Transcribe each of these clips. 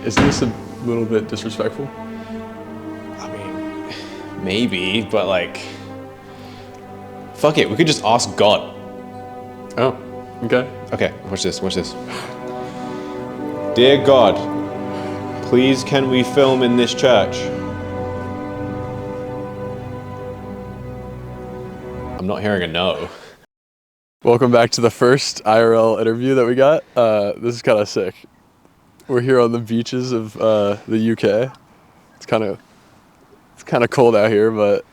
Isn't this a little bit disrespectful? I mean, maybe, but like, fuck it. We could just ask God. Oh, okay. Okay, watch this. Dear God, please can we film in this church? I'm not hearing a no. Welcome back to the first IRL interview that we got. This is kind of sick. We're here on the beaches of the UK. It's kind of cold out here, but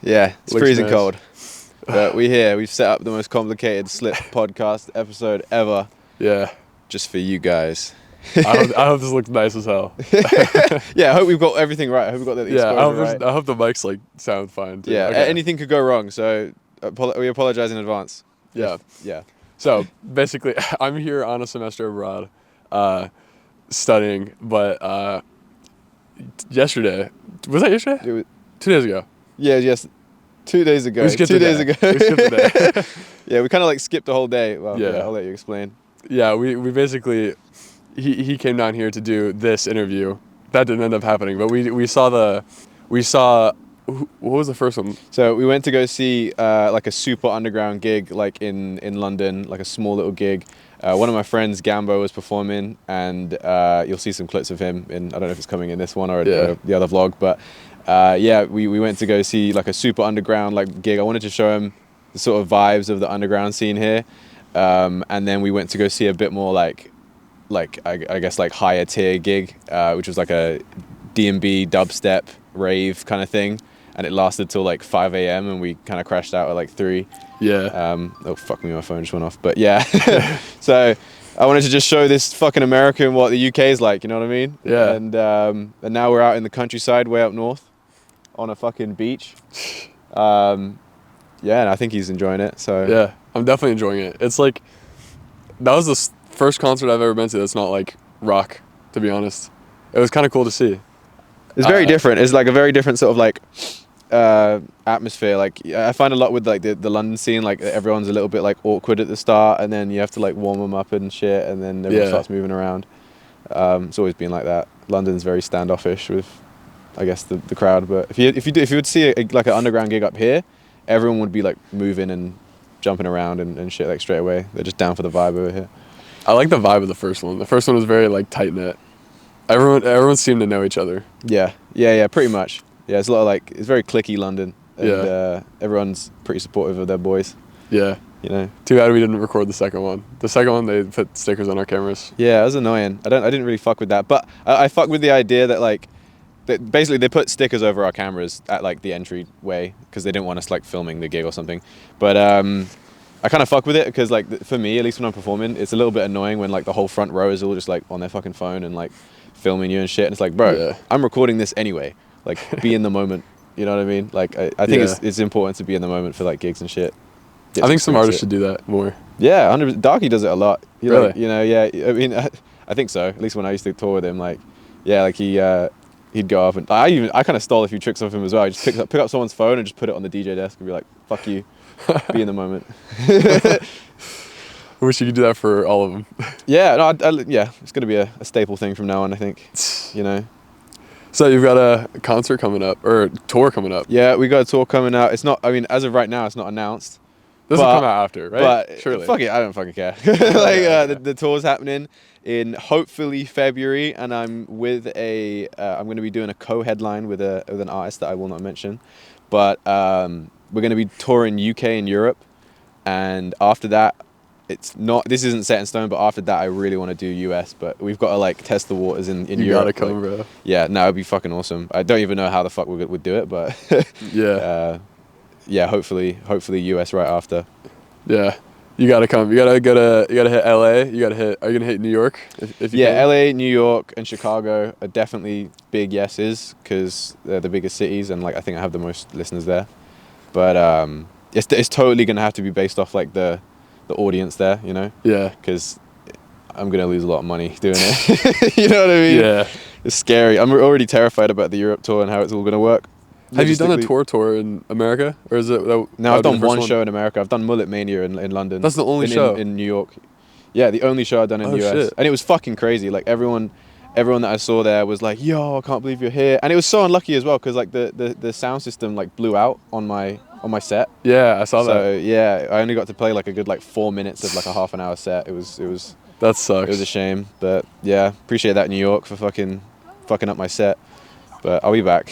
Yeah, it's freezing nice. cold. But we've set up the most complicated slip podcast episode ever. Yeah. Just for you guys. I hope this looks nice as hell. Yeah, I hope we've got everything right. I hope we've got the exposure right. I hope the mics sound fine too. Yeah, okay. Anything could go wrong, so we apologize in advance. Yeah. Yeah. So basically, I'm here on a semester abroad, studying. But yesterday, was that yesterday? 2 days ago. Yeah. Yes. 2 days ago. We skipped 2 days ago. We skipped a day. Yeah, we kind of like skipped the whole day. Well, Yeah. I'll let you explain. Yeah, we basically, he came down here to do this interview. That didn't end up happening, but we saw what was the first one? So we went to go see like a super underground gig, like in London, like a small little gig. One of my friends, Gambo, was performing, and you'll see some clips of him I don't know if it's coming in this one or the other vlog, but yeah, we went to go see like a super underground like gig. I wanted to show him the sort of vibes of the underground scene here, and then we went to go see a bit more like I guess like higher tier gig, which was like a D&B dubstep rave kind of thing, and it lasted till like 5 a.m. and we kind of crashed out at like 3. Yeah. Oh fuck me, my phone just went off. But yeah, so I wanted to just show this fucking American what the UK is like. You know what I mean? Yeah. And now we're out in the countryside, way up north, on a fucking beach. Yeah, and I think he's enjoying it. So Yeah, I'm definitely enjoying it. It's like, that was the first concert I've ever been to that's not like rock, to be honest. It was kind of cool to see. it's very different. It's like a very different sort of like atmosphere. Like I find a lot with like the London scene, like everyone's a little bit like awkward at the start, and then you have to like warm them up and shit, and then everyone starts moving around. It's always been like that. London's very standoffish with, I guess, the crowd. But if you would see like an underground gig up here, everyone would be like moving and jumping around and shit like straight away. They're just down for the vibe over here. I like the vibe of the first one. The first one was very like tight knit. Everyone seemed to know each other. Yeah, pretty much. Yeah, it's a lot of like, it's very cliquey London, and everyone's pretty supportive of their boys. Yeah. You know. Too bad we didn't record the second one. The second one, they put stickers on our cameras. Yeah, it was annoying. I didn't really fuck with that, but I fuck with the idea that like, that basically they put stickers over our cameras at like the entryway because they didn't want us like filming the gig or something. But I kind of fuck with it because like for me, at least when I'm performing, it's a little bit annoying when like the whole front row is all just like on their fucking phone and like filming you and shit. And it's like, bro, I'm recording this anyway. Like, be in the moment. You know what I mean? Like, I think it's important to be in the moment for like gigs and shit. I think some artists should do that more. Yeah, 100%. Darky does it a lot. Really? Like, you know, yeah. I mean, I think so. At least when I used to tour with him, like, yeah, like he'd go up and I kind of stole a few tricks off him as well. I just pick up someone's phone and just put it on the DJ desk and be like, fuck you, be in the moment. I wish you could do that for all of them. Yeah, no, yeah, it's gonna be a staple thing from now on, I think. You know. So you've got a concert coming up, or a tour coming up. Yeah, we got a tour coming out. It's not, I mean, as of right now, it's not announced. This will come out after, right? But surely. Fuck it, I don't fucking care. Like, the tour's happening in hopefully February, and I'm with I'm going to be doing a co-headline with an artist that I will not mention. But we're going to be touring UK and Europe, and after that, this isn't set in stone, but after that I really want to do US, but we've got to like test the waters in Europe. You gotta come, bro. Yeah, no, it'd be fucking awesome. I don't even know how the fuck we'd do it, but yeah, hopefully US right after. Yeah, you gotta come. You gotta hit LA. Are you gonna hit New York? If you can? LA, New York, and Chicago are definitely big yeses because they're the biggest cities, and like I think I have the most listeners there. But it's totally gonna have to be based off like the audience there, you know? Yeah. Because I'm gonna lose a lot of money doing it. You know what I mean? Yeah. It's scary. I'm already terrified about the Europe tour and how it's all gonna work. Have you done a tour in America, or is it? No, I've done one show in America. I've done Mullet Mania in London. That's the only show in New York. Yeah, the only show I've done in the US, shit. and it was fucking crazy. Like everyone everyone that I saw there was like, "Yo, I can't believe you're here!" And it was so unlucky as well because like the sound system like blew out on my set. Yeah, I saw So that. yeah, I only got to play like a good like 4 minutes of like a half an hour set. That sucks. It was a shame, but yeah, appreciate that New York for fucking up my set. But I'll be back.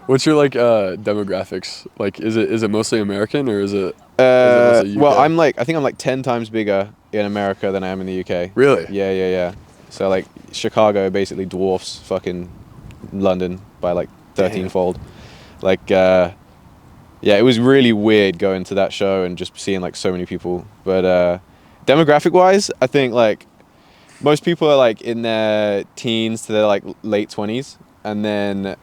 What's your like demographics? Like, is it mostly American or is it mostly UK? Well, I think I'm like 10 times bigger in America than I am in the UK. Really? Yeah. So like Chicago basically dwarfs fucking London by like 13-fold. Like yeah, it was really weird going to that show and just seeing like so many people. But demographic wise, I think like most people are like in their teens to their like late 20s, and then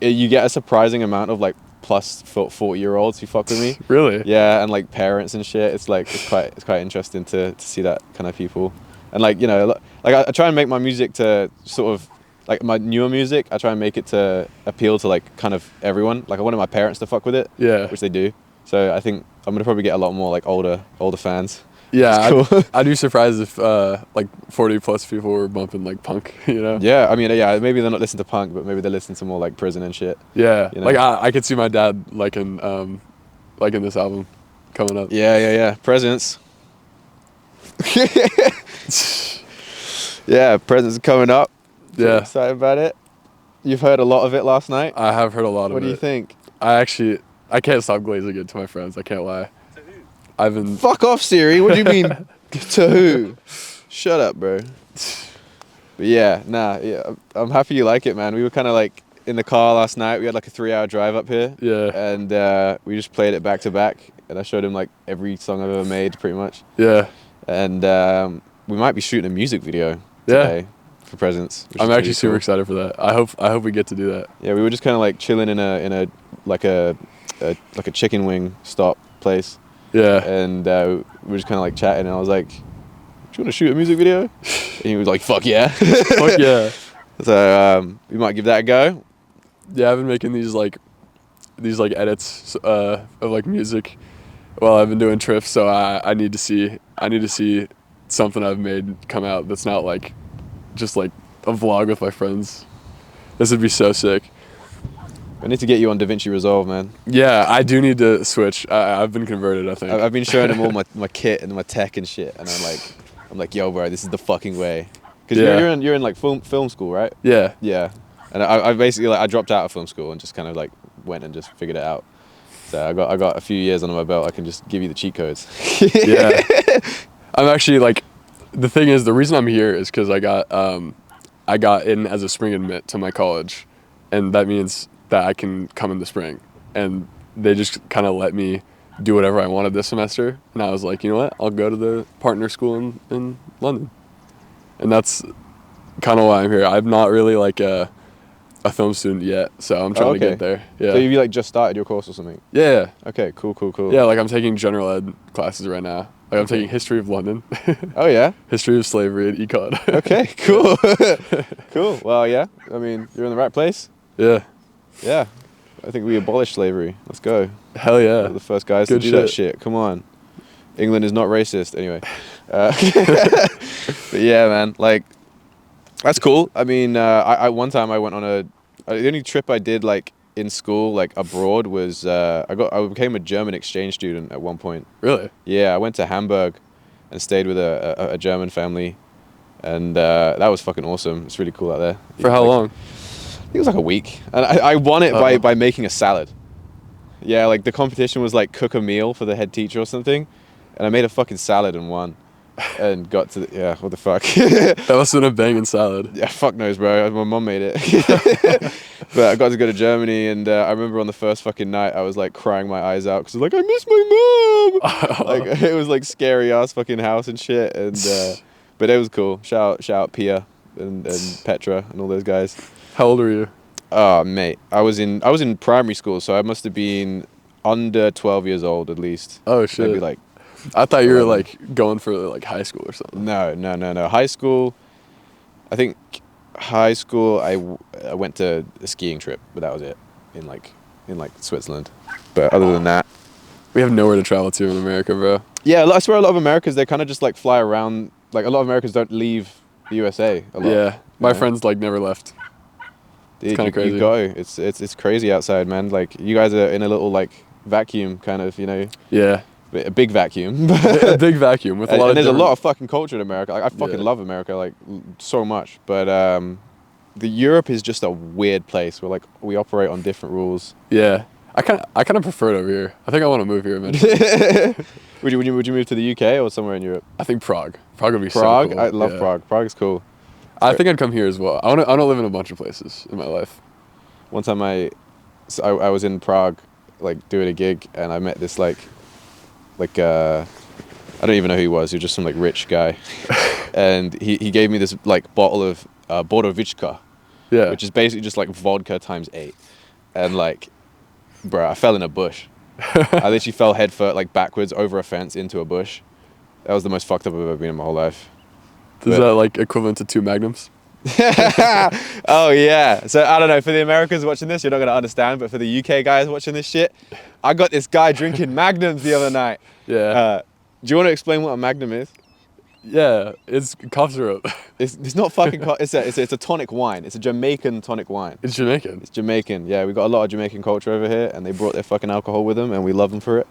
you get a surprising amount of like plus 40-year-olds who fuck with me. Really? Yeah, and like parents and shit. It's quite interesting to see that kind of people. And like, you know, like I try and make my music to sort of like my newer music. I try and make it to appeal to like kind of everyone. Like I wanted my parents to fuck with it. Yeah. Which they do. So I think I'm gonna probably get a lot more like older fans. Yeah, Cool. I'd be surprised if like 40 plus people were bumping like punk, you know? Yeah, I mean, yeah, maybe they're not listening to punk, but maybe they listen to more like Prison and shit. Yeah, you know? like I could see my dad liking this album coming up. Yeah. Presents. Yeah, Presents coming up. Yeah. Excited about it. You've heard a lot of it last night. I have heard a lot of it. What do you think? I can't stop glazing it to my friends. I can't lie. I've been... Fuck off, Siri. What do you mean? To who? Shut up, bro. But yeah, I'm happy you like it, man. We were kind of like in the car last night. We had like a 3-hour drive up here. Yeah. And we just played it back to back. And I showed him like every song I've ever made, pretty much. Yeah. And we might be shooting a music video today for Presents. I'm actually super excited for that. I hope we get to do that. Yeah, we were just kind of like chilling in a like a chicken wing stop place. Yeah. And we were just kind of like chatting, and I was like, "Do you want to shoot a music video?" And he was like, "Fuck yeah." Fuck yeah. So we might give that a go. Yeah, I've been making these edits of like music while I've been doing trips, so I need to see something I've made come out that's not like just like a vlog with my friends. This would be so sick. I need to get you on DaVinci Resolve, man. Yeah, I do need to switch. I've been converted, I think. I've been showing him all my kit and my tech and shit, and I'm like, yo, bro, this is the fucking way. Because you're in like film school, right? Yeah. Yeah. And I basically like I dropped out of film school and just kind of like went and just figured it out. So I got a few years under my belt. I can just give you the cheat codes. Yeah. I'm actually like, the thing is, the reason I'm here is because I got in as a spring admit to my college, and that means that I can come in the spring, and they just kind of let me do whatever I wanted this semester, and I was like, you know what, I'll go to the partner school in London, and that's kind of why I'm here. I'm not really like a film student yet, so I'm trying to get there. Yeah. So you like just started your course or something? Yeah. Okay, cool. Yeah, like I'm taking general ed classes right now. Like I'm taking history of London. Oh yeah? History of slavery and econ. Okay, cool. Cool. Well, yeah. I mean, you're in the right place. Yeah. Yeah. I think we abolished slavery. Let's go. Hell yeah. We're the first guys Good to do that shit. Come on. England is not racist. Anyway. But yeah, man. Like, that's cool. I mean, I one time I went on the only trip I did like in school, like abroad, was I became a German exchange student at one point. Really? Yeah, I went to Hamburg and stayed with a German family, and that was fucking awesome. It's really cool out there. For how long? I think it was like a week, and I won it by making a salad. Yeah, like the competition was like cook a meal for the head teacher or something, and I made a fucking salad and won. And got to what the fuck. That must have been a banging salad. Yeah, fuck knows, bro. My mom made it. But I got to go to Germany, and I remember on the first fucking night I was like crying my eyes out because I was like, I miss my mom. Like it was like scary ass fucking house and shit, and but it was cool. Shout out Pia and Petra and all those guys. How old were you? Oh mate, I was in primary school, so I must have been under 12 years old at least. Oh shit. Maybe like. I thought you were like going for like high school or something. No. High school, I think high school I went to a skiing trip, but that was it in like Switzerland. But other than that, we have nowhere to travel to in America, bro. Yeah, I swear a lot of Americans, they kind of just like fly around. Like a lot of Americans don't leave the USA a lot. Yeah, my you know? friends like never left. Dude, kinda crazy. You go. It's crazy outside, man. Like you guys are in a little like vacuum, kind of. You know, Yeah, a big vacuum. a big vacuum with a lot And of there's a different... lot of fucking culture in America. Like, I fucking Yeah. love America, like so much. But the Europe is just a weird place where like we operate on different rules. Yeah, I kind of prefer it over here. I think I want to move here eventually. Would you move to the UK or somewhere in Europe? I think Prague. Prague would be Prague, so cool. I love Yeah. Prague. Prague's cool. I think I'd come here as well. I want to live in a bunch of places in my life. One time I was in Prague, like doing a gig, and I met this like I don't even know who he was. He was just some like rich guy, and he gave me this like bottle of Borovichka, Yeah. which is basically just like vodka times 8, and like, bro, I fell in a bush. I literally fell head first, like backwards over a fence into a bush. That was the most fucked up I've ever been in my whole life. Is that like equivalent to 2 Magnums? Oh yeah. So I don't know, for the Americans watching this, you're not gonna understand, but for the UK guys watching this shit, I got this guy drinking Magnums the other night. Yeah. Do you want to explain what a Magnum is? Yeah, it's cough syrup. It's not fucking. It's a tonic wine. It's a Jamaican tonic wine. It's Jamaican. It's Jamaican. Yeah, we got a lot of Jamaican culture over here, and they brought their fucking alcohol with them, and we love them for it.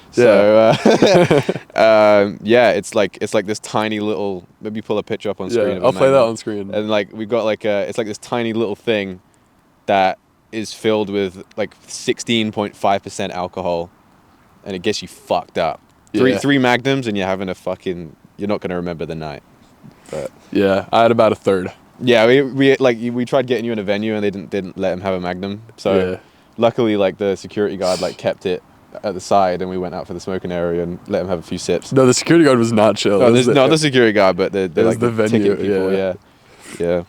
So yeah, it's like this tiny little. Maybe pull a picture up on screen. Yeah, of a I'll play that Magnum. on screen. And like we've got like it's like this tiny little thing that is filled with like 16.5% alcohol, and it gets you fucked up. Yeah. Three Magnums, and you're having a fucking. You're not gonna remember the night. But Yeah, I had about a third. yeah, we tried getting you in a venue, and they didn't let him have a Magnum. So Yeah. luckily, like the security guard like kept it at the side, and we went out for the smoking area and let him have a few sips. No, the security guard was not chill. No, It was the security guard, but they're was like the venue, ticket people. yeah. Yeah.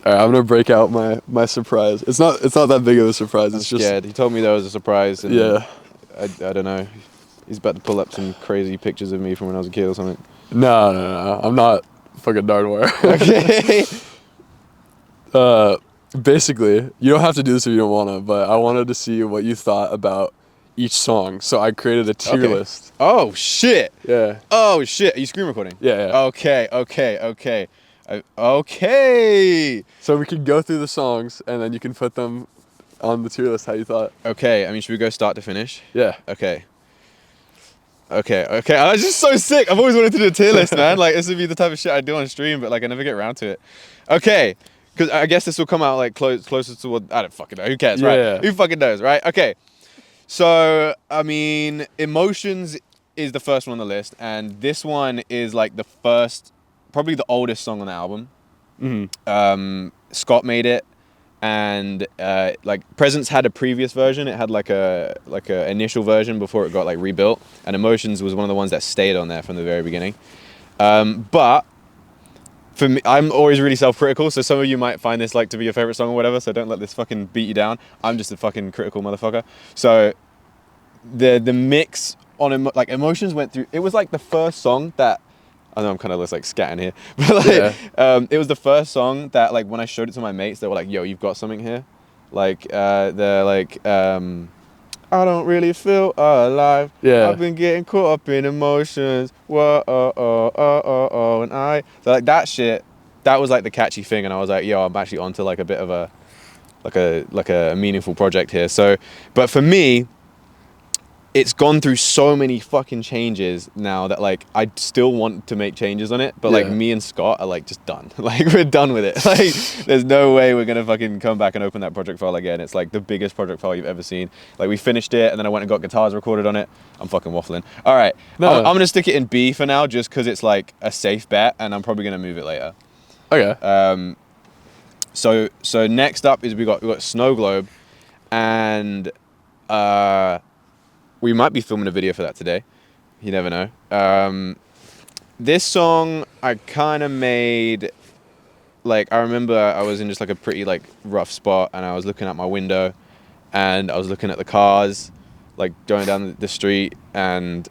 All right, I'm gonna break out my surprise. It's not that big of a surprise. I'm It's just scared. He told me that was a surprise. And Yeah. I don't know. He's about to pull up some crazy pictures of me from when I was a kid or something. No. I'm not fucking Darnware. Okay. Basically, you don't have to do this if you don't want to, but I wanted to see what you thought about each song. So I created a tier Okay. list. Oh shit. Yeah. Oh shit. Are you screen recording? Yeah. Okay. Okay. So we can go through the songs and then you can put them on the tier list how you thought. Okay. I mean, should we go start to finish? Yeah. Okay. I was just so sick. I've always wanted to do a tier list, man. Like, this would be the type of shit I do on stream, but like I never get around to it. Okay. Because I guess this will come out like closer to what, I don't fucking know. Who cares, right? Yeah. Who fucking knows, right? Okay. So, I mean, Emotions is the first one on the list, and this one is like the first, probably the oldest song on the album. Mm-hmm. Scott made it, and like Presence had a previous version. It had like a initial version before it got like rebuilt, and Emotions was one of the ones that stayed on there from the very beginning. But for me, I'm always really self-critical, so some of you might find this like to be your favorite song or whatever, so don't let this fucking beat you down. I'm just a fucking critical motherfucker. So the mix on like Emotions went through, it was like the first song that, I know I'm kind of just like scatting here, but like, it was the first song that like when I showed it to my mates, they were like, yo, you've got something here. Like, they're like, I don't really feel alive. Yeah. I've been getting caught up in emotions. Whoa, and so like that shit, that was like the catchy thing, and I was like, yo, I'm actually onto like a bit of a meaningful project here. So, but for me, it's gone through so many fucking changes now that like I still want to make changes on it, but like me and Scott are like just done. Like we're done with it. Like there's no way we're gonna fucking come back and open that project file again. It's like the biggest project file you've ever seen. Like we finished it and then I went and got guitars recorded on it. I'm fucking waffling. All right, I'm gonna stick it in B for now just because it's like a safe bet, and I'm probably gonna move it later. Okay. So next up is we got Snow Globe, and we might be filming a video for that today. You never know. This song I kind of made, like I remember I was in just like a pretty like rough spot, and I was looking out my window, and I was looking at the cars, like going down the street, and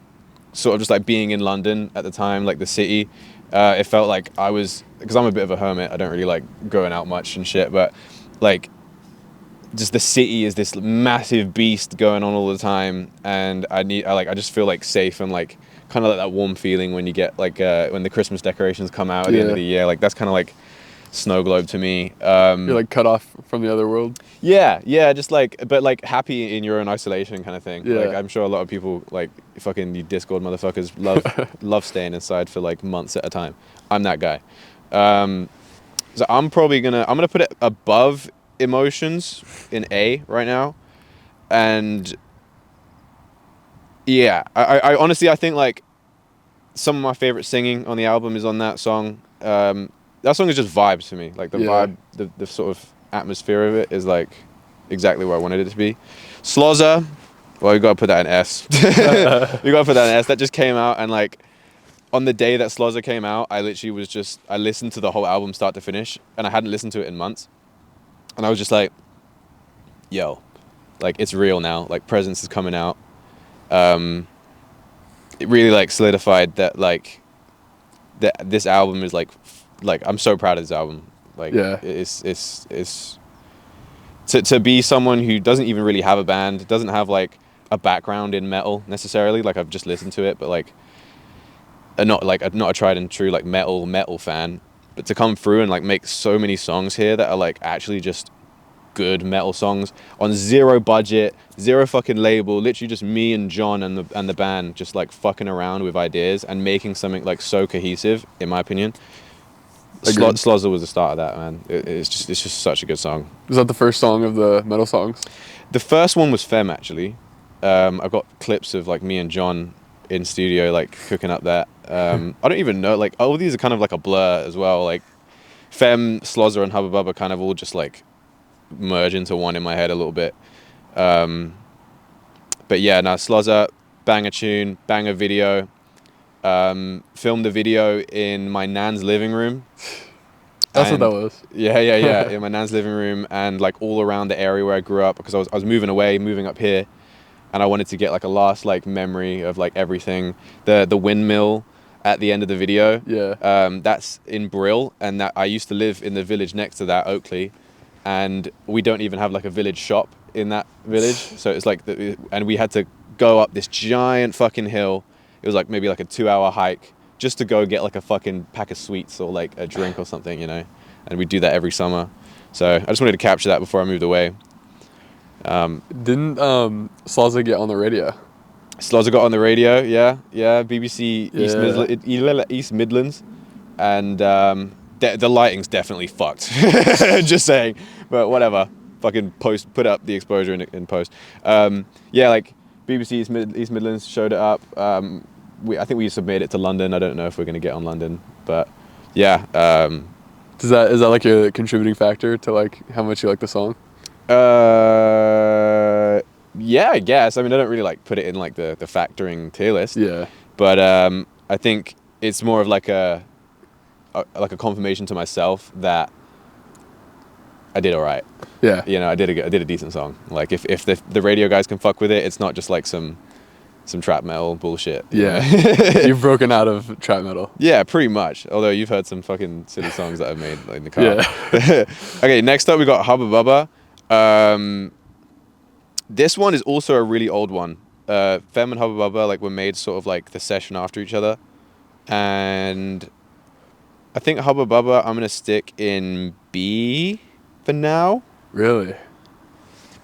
sort of just like being in London at the time, like the city. It felt like I was, because I'm a bit of a hermit, I don't really like going out much and shit, but like just the city is this massive beast going on all the time, and I just feel like safe and like kind of like that warm feeling when you get like when the Christmas decorations come out at the end of the year. Like that's kind of like snow globe to me. You're like cut off from the other world. Yeah, just like, but like happy in your own isolation kind of thing. Yeah. Like I'm sure a lot of people, like fucking you Discord motherfuckers, love staying inside for like months at a time. I'm that guy. So I'm gonna put it above Emotions in A right now, and yeah, I honestly I think like some of my favorite singing on the album is on that song. That song is just vibes for me. Like the vibe, the sort of atmosphere of it is like exactly what I wanted it to be. Slozza, well, you gotta put that in S. You gotta put that in S. That just came out, and like on the day that Slozza came out, I literally I listened to the whole album start to finish, and I hadn't listened to it in months, and I was just like, yo, like it's real now. Like Presence is coming out. It really like solidified that like that this album is like I'm so proud of this album. Like it's to be someone who doesn't even really have a band, doesn't have like a background in metal necessarily. Like I've just listened to it, but like not a tried and true like metal fan. But to come through and like make so many songs here that are like actually just good metal songs on zero budget, zero fucking label, literally just me and John and the band just like fucking around with ideas and making something like so cohesive, in my opinion. Slozza was the start of that, man. It's just such a good song. Was that the first song of the metal songs? The first one was Femme, actually. I've got clips of like me and John in studio like cooking up that. I don't even know, like all of these are kind of like a blur as well. Like Femme, Slozza and Hubba Bubba kind of all just like merge into one in my head a little bit. But yeah, now Slozza, banger tune, banger video. Filmed the video in my nan's living room. That's what that was. Yeah, in my nan's living room and like all around the area where I grew up, because I was moving up here, and I wanted to get like a last like memory of like everything. The windmill at the end of the video. Yeah. That's in Brill, and that I used to live in the village next to that, Oakley, and we don't even have like a village shop in that village. So it's like and we had to go up this giant fucking hill. It was like maybe like a 2-hour hike just to go get like a fucking pack of sweets or like a drink or something, you know. And we do that every summer. So I just wanted to capture that before I moved away. Didn't Slozza get on the radio? Slozza got on the radio, yeah. BBC East Midlands, and the lighting's definitely fucked. Just saying, but whatever. Fucking put up the exposure in post. Yeah, like BBC East Midlands showed it up. I think we submitted it to London. I don't know if we're gonna get on London, but yeah. Is that like a contributing factor to like how much you like the song? Yeah, I guess. I mean, I don't really like put it in like the factoring tier list. Yeah. But I think it's more of like a confirmation to myself that I did all right. Yeah. You know, I did a decent song. Like if the radio guys can fuck with it, it's not just like some trap metal bullshit. Yeah. You've broken out of trap metal. Yeah, pretty much. Although you've heard some fucking silly songs that I've made like, in the car. Yeah. Okay, next up we got Hubba Bubba. This one is also a really old one. Femme and Hubba Bubba like were made sort of like the session after each other, and I think Hubba Bubba I'm gonna stick in B for now. Really?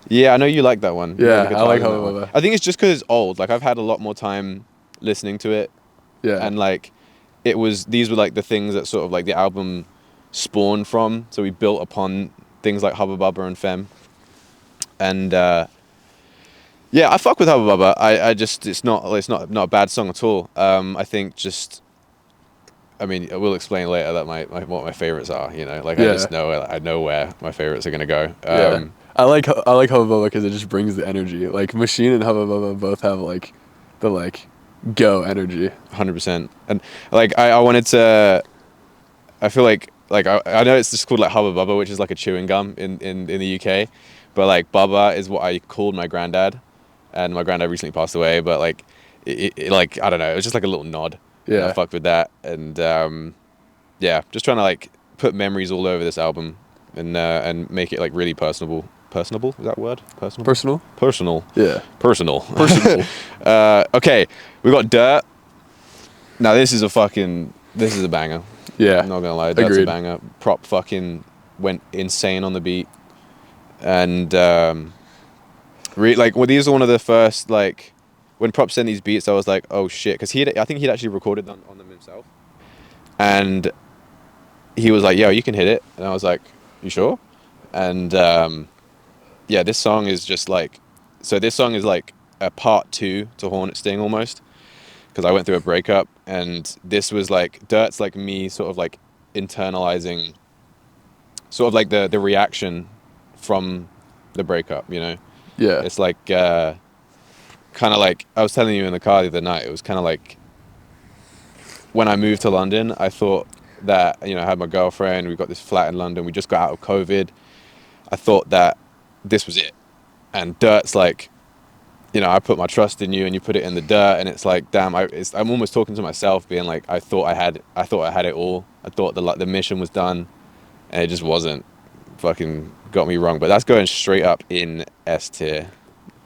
Yeah, I know you like that one. Yeah, I like Hubba Bubba. I think it's just because it's old. Like I've had a lot more time listening to it. Yeah. And like these were like the things that sort of like the album spawned from. So we built upon things like Hubba Bubba and Femme. And yeah, I fuck with Hubba Bubba. I just it's not a bad song at all. I think just I mean, I will explain later that what my favorites are, you know. Like I know where my favorites are going to go. Yeah. I like Hubba Bubba because it just brings the energy. Like Machine and Hubba Bubba both have like the like go energy. 100%. And like I wanted to. I feel like I know it's just called like Hubba Bubba, which is like a chewing gum in the UK, but like Bubba is what I called my granddad, and my granddad recently passed away. But like it like I don't know, it was just like a little nod. Yeah, and I fucked with that, and yeah, just trying to like put memories all over this album and make it like really personable personable. Is that a word? Personal. Personal. Personal. Yeah. Personal. Personal. Okay, we got Dirt. Now this is a banger. Yeah. I'm not gonna lie, Dirt's a Agreed. banger. Prop fucking went insane on the beat, and like, well, these are one of the first, like, when Prop sent these beats, I was like, oh shit, because I think he'd actually recorded on them himself, and he was like, yo, you can hit it, and I was like, you sure? And yeah, this song is just like, so this song is like a part 2 to Hornet Sting almost, because I went through a breakup, and this was like, Dirt's like me sort of like internalizing sort of like the reaction from the breakup, you know? Yeah. It's like kind of like I was telling you in the car the other night, it was kind of like when I moved to London, I thought that, you know, I had my girlfriend, we got this flat in London, we just got out of COVID. I thought that this was it. And Dirt's like, you know, I put my trust in you and you put it in the dirt, and it's like, damn, I'm almost talking to myself, being like, I thought I had it all. I thought the mission was done, and it just wasn't. Fucking got me wrong, but that's going straight up in S tier,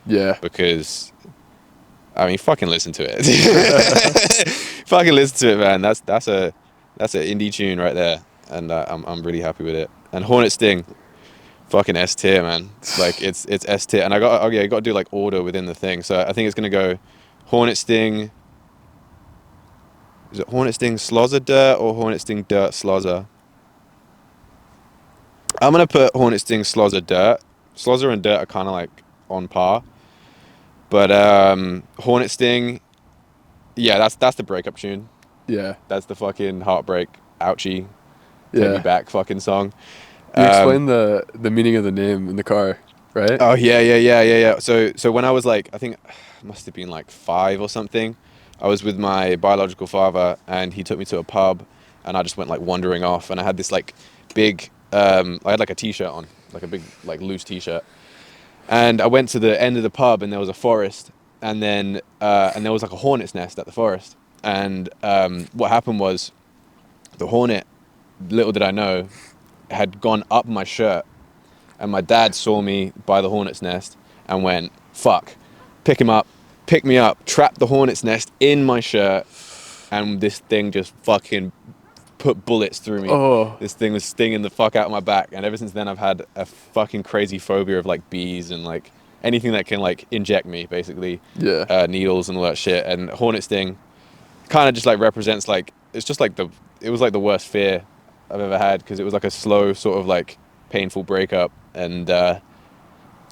Yeah. because I mean, fucking listen to it. Fucking listen to it, man. That's an indie tune right there, and I'm really happy with it. And Hornet Sting, fucking S tier, man. Like, it's S tier, and I got to do like order within the thing. So I think it's gonna go Hornet Sting. Is it Hornet Sting Slozzer Dirt or Hornet Sting Dirt Slozzer? I'm gonna put Hornet Sting Slozzer Dirt. Slozzer and Dirt are kind of like on par, but Hornet Sting, yeah, that's the breakup tune. Yeah. That's the fucking heartbreak, ouchie, take Yeah. me back fucking song. You explained the meaning of the name in the car, right? Oh yeah. So when I was like, I think it must have been like 5 or something, I was with my biological father, and he took me to a pub, and I just went like wandering off, and I had this like big, I had like a t-shirt on, like a big like loose t-shirt, and I went to the end of the pub, and there was a forest, and then and there was like a hornet's nest at the forest, and what happened was, the hornet, little did I know, had gone up my shirt, and my dad saw me by the hornet's nest and went, fuck, pick me up, trap the hornet's nest in my shirt, and this thing just fucking put bullets through me. Oh. This thing was stinging the fuck out of my back, and ever since then I've had a fucking crazy phobia of like bees and like anything that can like inject me, basically. Yeah. Needles and all that shit. And hornet sting kind of just like represents like, it's just like it was like the worst fear I've ever had, because it was like a slow sort of like painful breakup, and the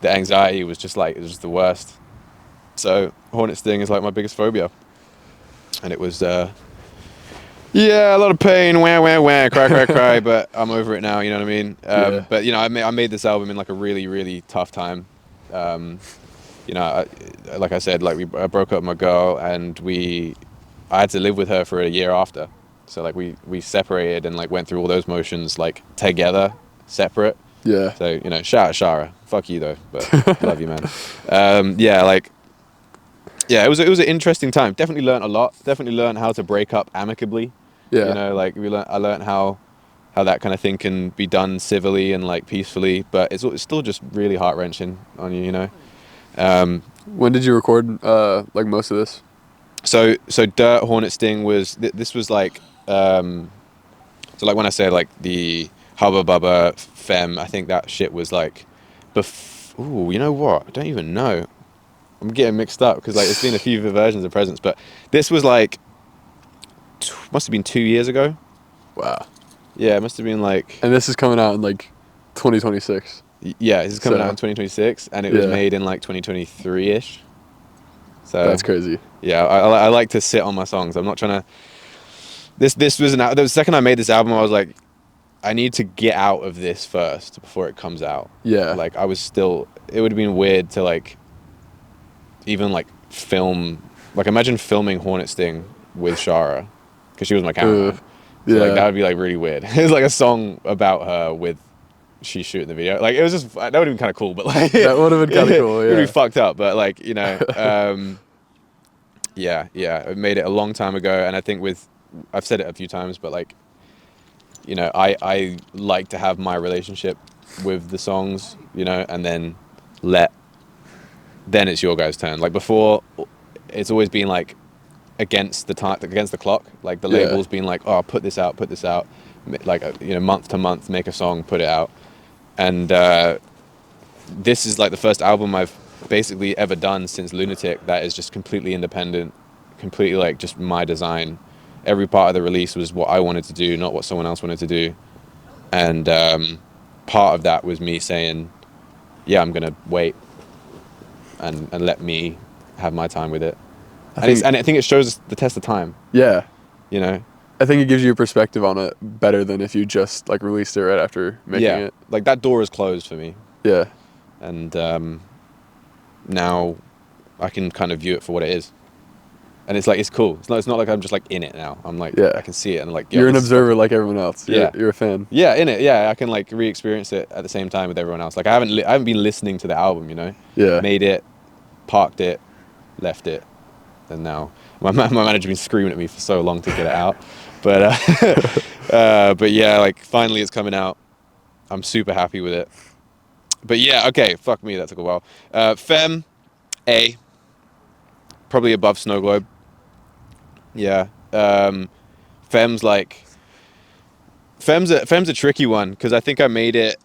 anxiety was just like, it was just the worst. So hornet sting is like my biggest phobia, and it was yeah, a lot of pain, wah, cry, but I'm over it now, you know what I mean? Yeah. But you know, I made this album in like a really, really tough time. You know, like I said, like I broke up with my girl, and I had to live with her for a year after. So like we separated and like went through all those motions like together, separate. Yeah. So, you know, shout out Shara. Fuck you though, but love you, man. Yeah, like, yeah, it was an interesting time. Definitely learned a lot. Definitely learned how to break up amicably. Yeah. You know, like I learned how that kind of thing can be done civilly and like peacefully, but it's still just really heart wrenching on you, you know. When did you record like most of this? So Dirt Hornet Sting was this was like so like when I say like the Hubba Bubba Femme, I think that shit was like ooh, you know what? I don't even know. I'm getting mixed up because like it's been a few versions of Presents, but this was like must have been 2 years ago. Wow. Yeah, it must have been like. And this is coming out in like 2026. Yeah, this is coming out in 2026, and it was made in like 2023-ish. So that's crazy. Yeah, I like to sit on my songs. I'm not trying to. This was the second I made this album, I was like, I need to get out of this first before it comes out. Yeah. Like I was still. It would have been weird to like. Even like film, like imagine filming Hornet Sting with Shara, because she was my cameraman. So like that would be like really weird. It's like a song about her with she's shooting the video. Like it was just, that would have been kind of cool, but like that would have been kind of cool. Yeah, it would be fucked up, but like, you know, yeah, I made it a long time ago, and I think I've said it a few times, but like, you know, I like to have my relationship with the songs you know, and then then it's your guys' turn. Like before, it's always been like against the time, against the clock. Like the label's been like, oh, put this out, like you know, month to month, make a song, put it out, and this is like the first album I've basically ever done since Lunatic that is just completely independent, completely like just my design. Every part of the release was what I wanted to do, not what someone else wanted to do. And part of that was me saying, yeah, I'm gonna wait and let me have my time with it. I think it shows the test of time. Yeah. You know? I think it gives you a perspective on it better than if you just like released it right after making it. Like that door is closed for me. Yeah. And now I can kind of view it for what it is. And it's like, it's cool. It's not like I'm just like in it now. I'm like, I can see it and like, you're an observer like everyone else. You're a fan. Yeah, in it. Yeah, I can like re-experience it at the same time with everyone else. Like I haven't been listening to the album, you know? Yeah. Made it, parked it, left it. And now my manager's been screaming at me for so long to get it out. But yeah, like finally it's coming out. I'm super happy with it. But yeah, okay, fuck me, that took a while. Femme, A. Probably above Snow Globe. Yeah. Femme's a tricky one because I think I made it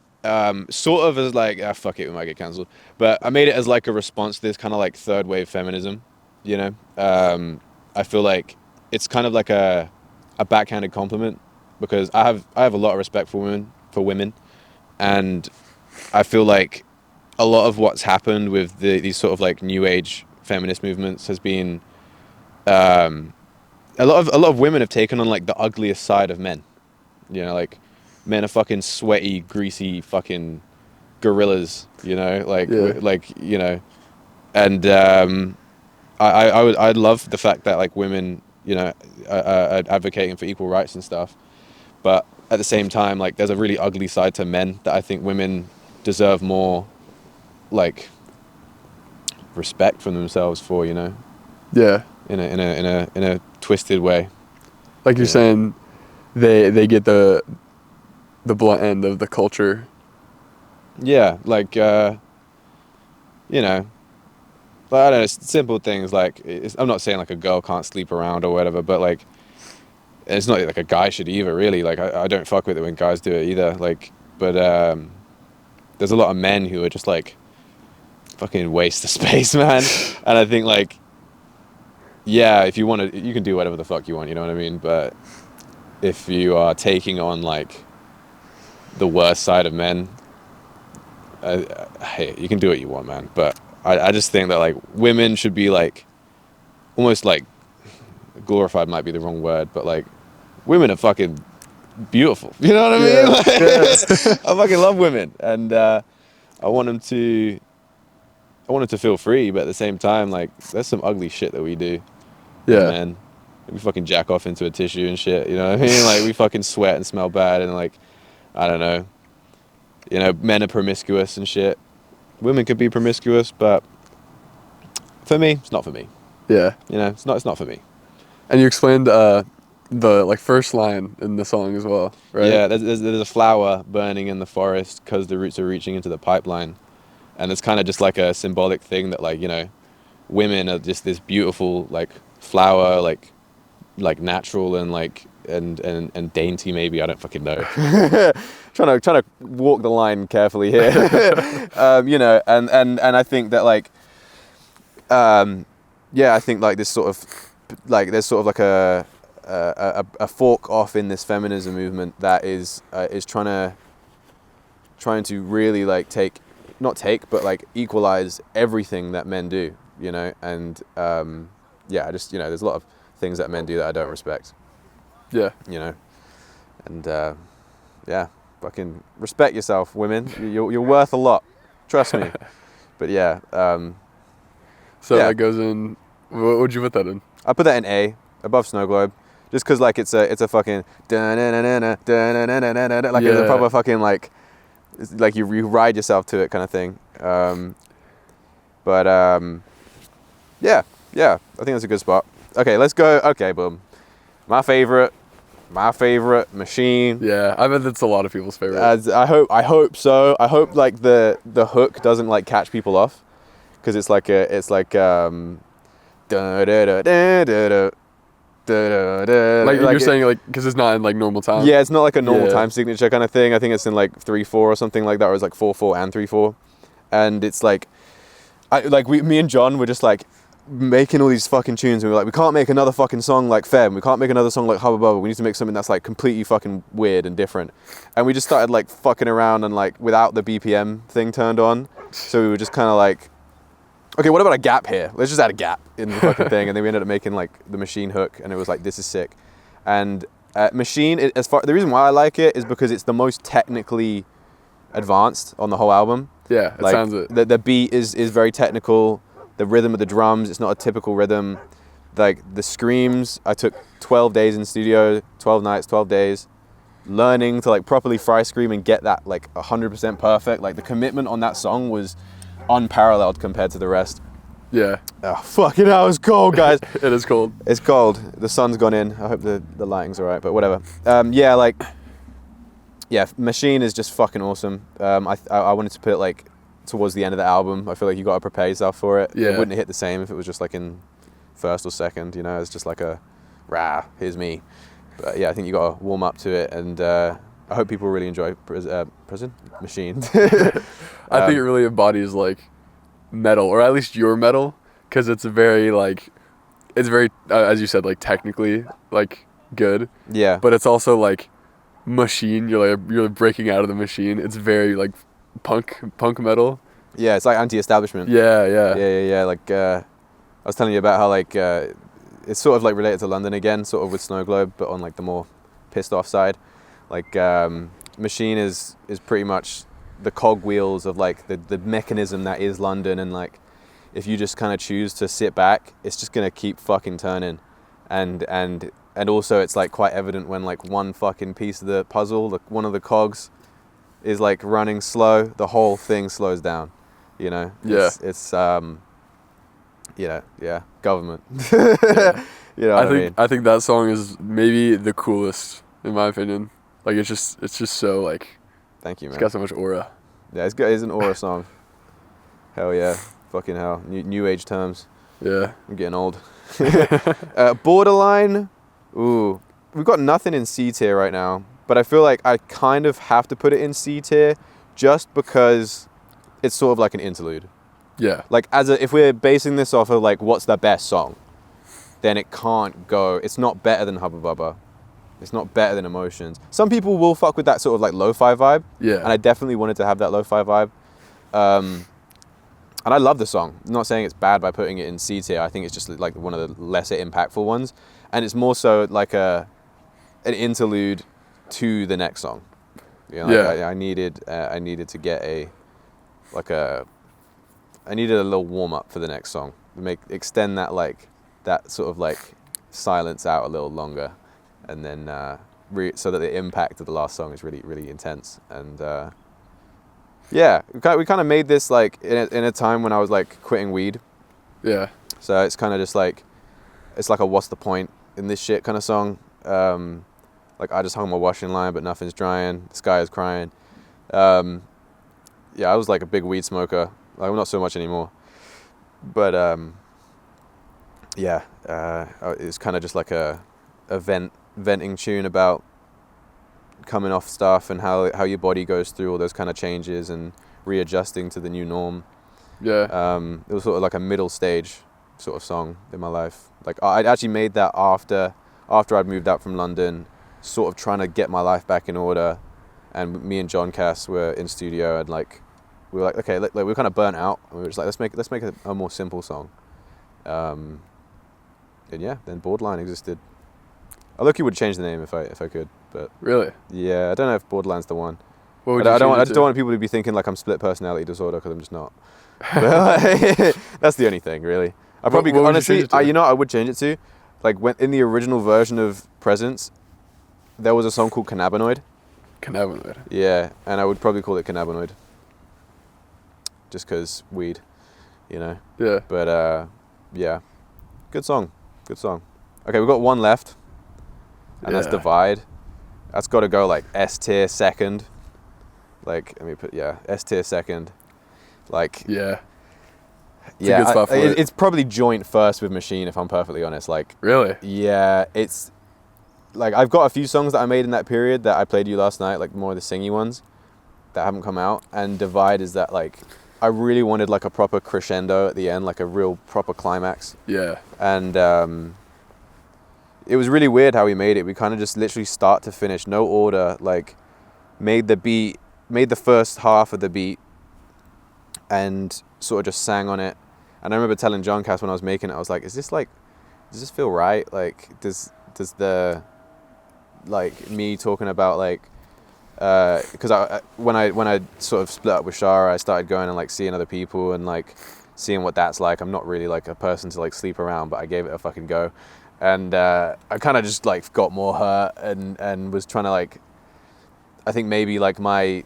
sort of as like, fuck it, we might get cancelled. But I made it as like a response to this kind of like third wave feminism, you know? I feel like it's kind of like a backhanded compliment because I have a lot of respect for women, and I feel like a lot of what's happened with these sort of like new age feminist movements has been a lot of women have taken on like the ugliest side of men. You know, like men are fucking sweaty, greasy, fucking gorillas. You know, like you know, and I'd love the fact that like women, you know, are advocating for equal rights and stuff, but at the same time, like there's a really ugly side to men that I think women deserve more, like respect from themselves for, you know. Yeah. In a twisted way. Like you're saying, they get the blunt end of the culture. Yeah, like you know, I don't know, simple things like I'm not saying like a girl can't sleep around or whatever, but like it's not like a guy should either. Really, like I don't fuck with it when guys do it either. Like, but there's a lot of men who are just like fucking waste of space, man. And I think like, yeah, if you want to, you can do whatever the fuck you want, you know what I mean? But if you are taking on like the worst side of men, hey, you can do what you want, man. But I just think that like women should be like almost like glorified might be the wrong word, but like women are fucking beautiful. You know what I mean? Like, I fucking love women, and I want them to feel free, but at the same time, like there's some ugly shit that we do. Yeah. Man, we fucking jack off into a tissue and shit. You know what I mean? Like we fucking sweat and smell bad, and like I don't know. You know, men are promiscuous and shit. Women could be promiscuous, but for me, it's not for me. Yeah. You know, it's not for me. And you explained the like first line in the song as well, right? Yeah, there's a flower burning in the forest because the roots are reaching into the pipeline, and it's kind of just like a symbolic thing that like, you know, women are just this beautiful like flower, like natural and like and dainty maybe, I don't fucking know. trying to walk the line carefully here. You know, and I think that like yeah, I think like this sort of like there's sort of like a fork off in this feminism movement that is trying to really like but like equalize everything that men do, you know. And yeah, I just, you know, there's a lot of things that men do that I don't respect. Yeah. You know, and yeah, fucking respect yourself, women. You're worth a lot, trust me. But yeah, so yeah. that goes in. What would you put that in? I put that in A, above Snow Globe, just because like it's a fucking like it's a proper fucking like it's like you ride yourself to it kind of thing. But yeah, I think that's a good spot. Okay, let's go. Okay, boom. My favorite my favorite, Machine. Yeah, I bet that's a lot of people's favorite. I hope so. I hope like the hook doesn't like catch people off, because it's like Like you're saying, like, because it's not in like normal time. Yeah, it's not like a normal Yeah. time signature kind of thing. I think it's in like 3/4 or something like that, or it's like 4/4 and 3/4, and it's like, me and John were just like making all these fucking tunes, and we were like, we can't make another fucking song like Fem, we can't make another song like Hubba Bubba, we need to make something that's like completely fucking weird and different. And we just started like fucking around and like without the BPM thing turned on, so we were just kind of like, okay, what about a gap here? Let's just add a gap in the fucking thing. And then we ended up making like the Machine hook, and it was like, this is sick. And Machine, the reason why I like it is because it's the most technically advanced on the whole album. Yeah, it like, sounds it. The beat is very technical. The rhythm of the drums, it's not a typical rhythm. Like the screams, I took 12 days in studio, 12 nights, 12 days, learning to like properly fry scream and get that like 100% perfect. Like the commitment on that song was unparalleled compared to the rest. Yeah. Oh, fucking hell, it's cold, guys. It is cold. It's cold. The sun's gone in. I hope the lighting's all right, but whatever. Machine is just fucking awesome. I wanted to put it like towards the end of the album. I feel like you got to prepare yourself for it. Yeah. It wouldn't hit the same if it was just like in first or second, you know. It's just like a rah, here's me. But yeah, I think you got to warm up to it, and I hope people really enjoy Machine. I think it really embodies like metal, or at least your metal, because it's very like, it's very as you said, like technically like good. Yeah. But it's also like Machine. You're breaking out of the machine. It's very like punk metal. Yeah, it's like anti-establishment. Yeah. Like I was telling you about how like it's sort of like related to London again, sort of with Snow Globe, but on like the more pissed off side. Like Machine is pretty much the cogwheels of like the mechanism that is London, and like if you just kind of choose to sit back, it's just gonna keep fucking turning, and also it's like quite evident when like one fucking piece of the puzzle, like one of the cogs, is like running slow, the whole thing slows down, you know. Yeah. It's government. Yeah. You know what I mean? I think that song is maybe the coolest in my opinion. Like it's just so like, Thank you, man. it's got so much aura. Yeah, it's an aura song. Hell yeah, fucking hell. New age terms. Yeah. I'm getting old. Borderline. Ooh, we've got nothing in C tier right now, but I feel like I kind of have to put it in C tier just because it's sort of like an interlude. Yeah. Like if we're basing this off of like what's the best song, then it can't go. It's not better than Hubba Bubba. It's not better than Emotions. Some people will fuck with that sort of like lo-fi vibe. Yeah. And I definitely wanted to have that lo-fi vibe. And I love the song. I'm not saying it's bad by putting it in C tier. I think it's just like one of the lesser impactful ones. And it's more so like an interlude to the next song. You know, like Yeah. I needed to get I needed a little warm up for the next song. Extend that sort of like silence out a little longer. And then so that the impact of the last song is really, really intense. And we kind of made this like in a time when I was like quitting weed. Yeah. So it's kind of just like, it's like a what's the point in this shit kind of song. Like I just hung my washing line, but nothing's drying. The sky is crying. I was like a big weed smoker. Like I'm not so much anymore. But it's kind of just like a venting tune about coming off stuff and how your body goes through all those kind of changes and readjusting to the new norm. Yeah. It was sort of like a middle stage sort of song in my life. Like I'd actually made that after I'd moved out from London, sort of trying to get my life back in order. And me and John Cass were in studio, and like we were like, okay, we were kind of burnt out, and we were just like, let's make a more simple song. And yeah, then Borderline existed. I look, you would change the name if I could, but Really? yeah, I don't know if Borderline's the one. What would I you don't change it to? want people to be thinking like I'm split personality disorder, because I'm just not. But, that's the only thing, really. I probably what would you honestly, change it to? you know, I would change it to, like when in the original version of Presence, there was a song called Cannabinoid. Cannabinoid. Yeah, and I would probably call it Cannabinoid. Just because weed, you know. Yeah. But yeah, good song. Okay, we've got one left. and that's Divide. That's got to go like S tier second. Like, let me put, S tier second. Like, yeah. It's a good spot for it. It's probably joint first with Machine, if I'm perfectly honest. Like, really? Yeah, it's like I've got a few songs that I made in that period that I played you last night, like more of the singy ones that haven't come out. And Divide is that, like, I really wanted like a proper crescendo at the end, like a real proper climax. Yeah. And it was really weird how we made it. We kind of just literally start to finish, no order, like made the first half of the beat and sort of just sang on it. And I remember telling John Cass when I was making it, I was like, does this feel right? Like, does the, like, me talking about, like, because when I sort of split up with Shara, I started going and like seeing other people and like seeing what that's like. I'm not really like a person to like sleep around, but I gave it a fucking go. And I kind of just like got more hurt and was trying to, like, I think maybe like my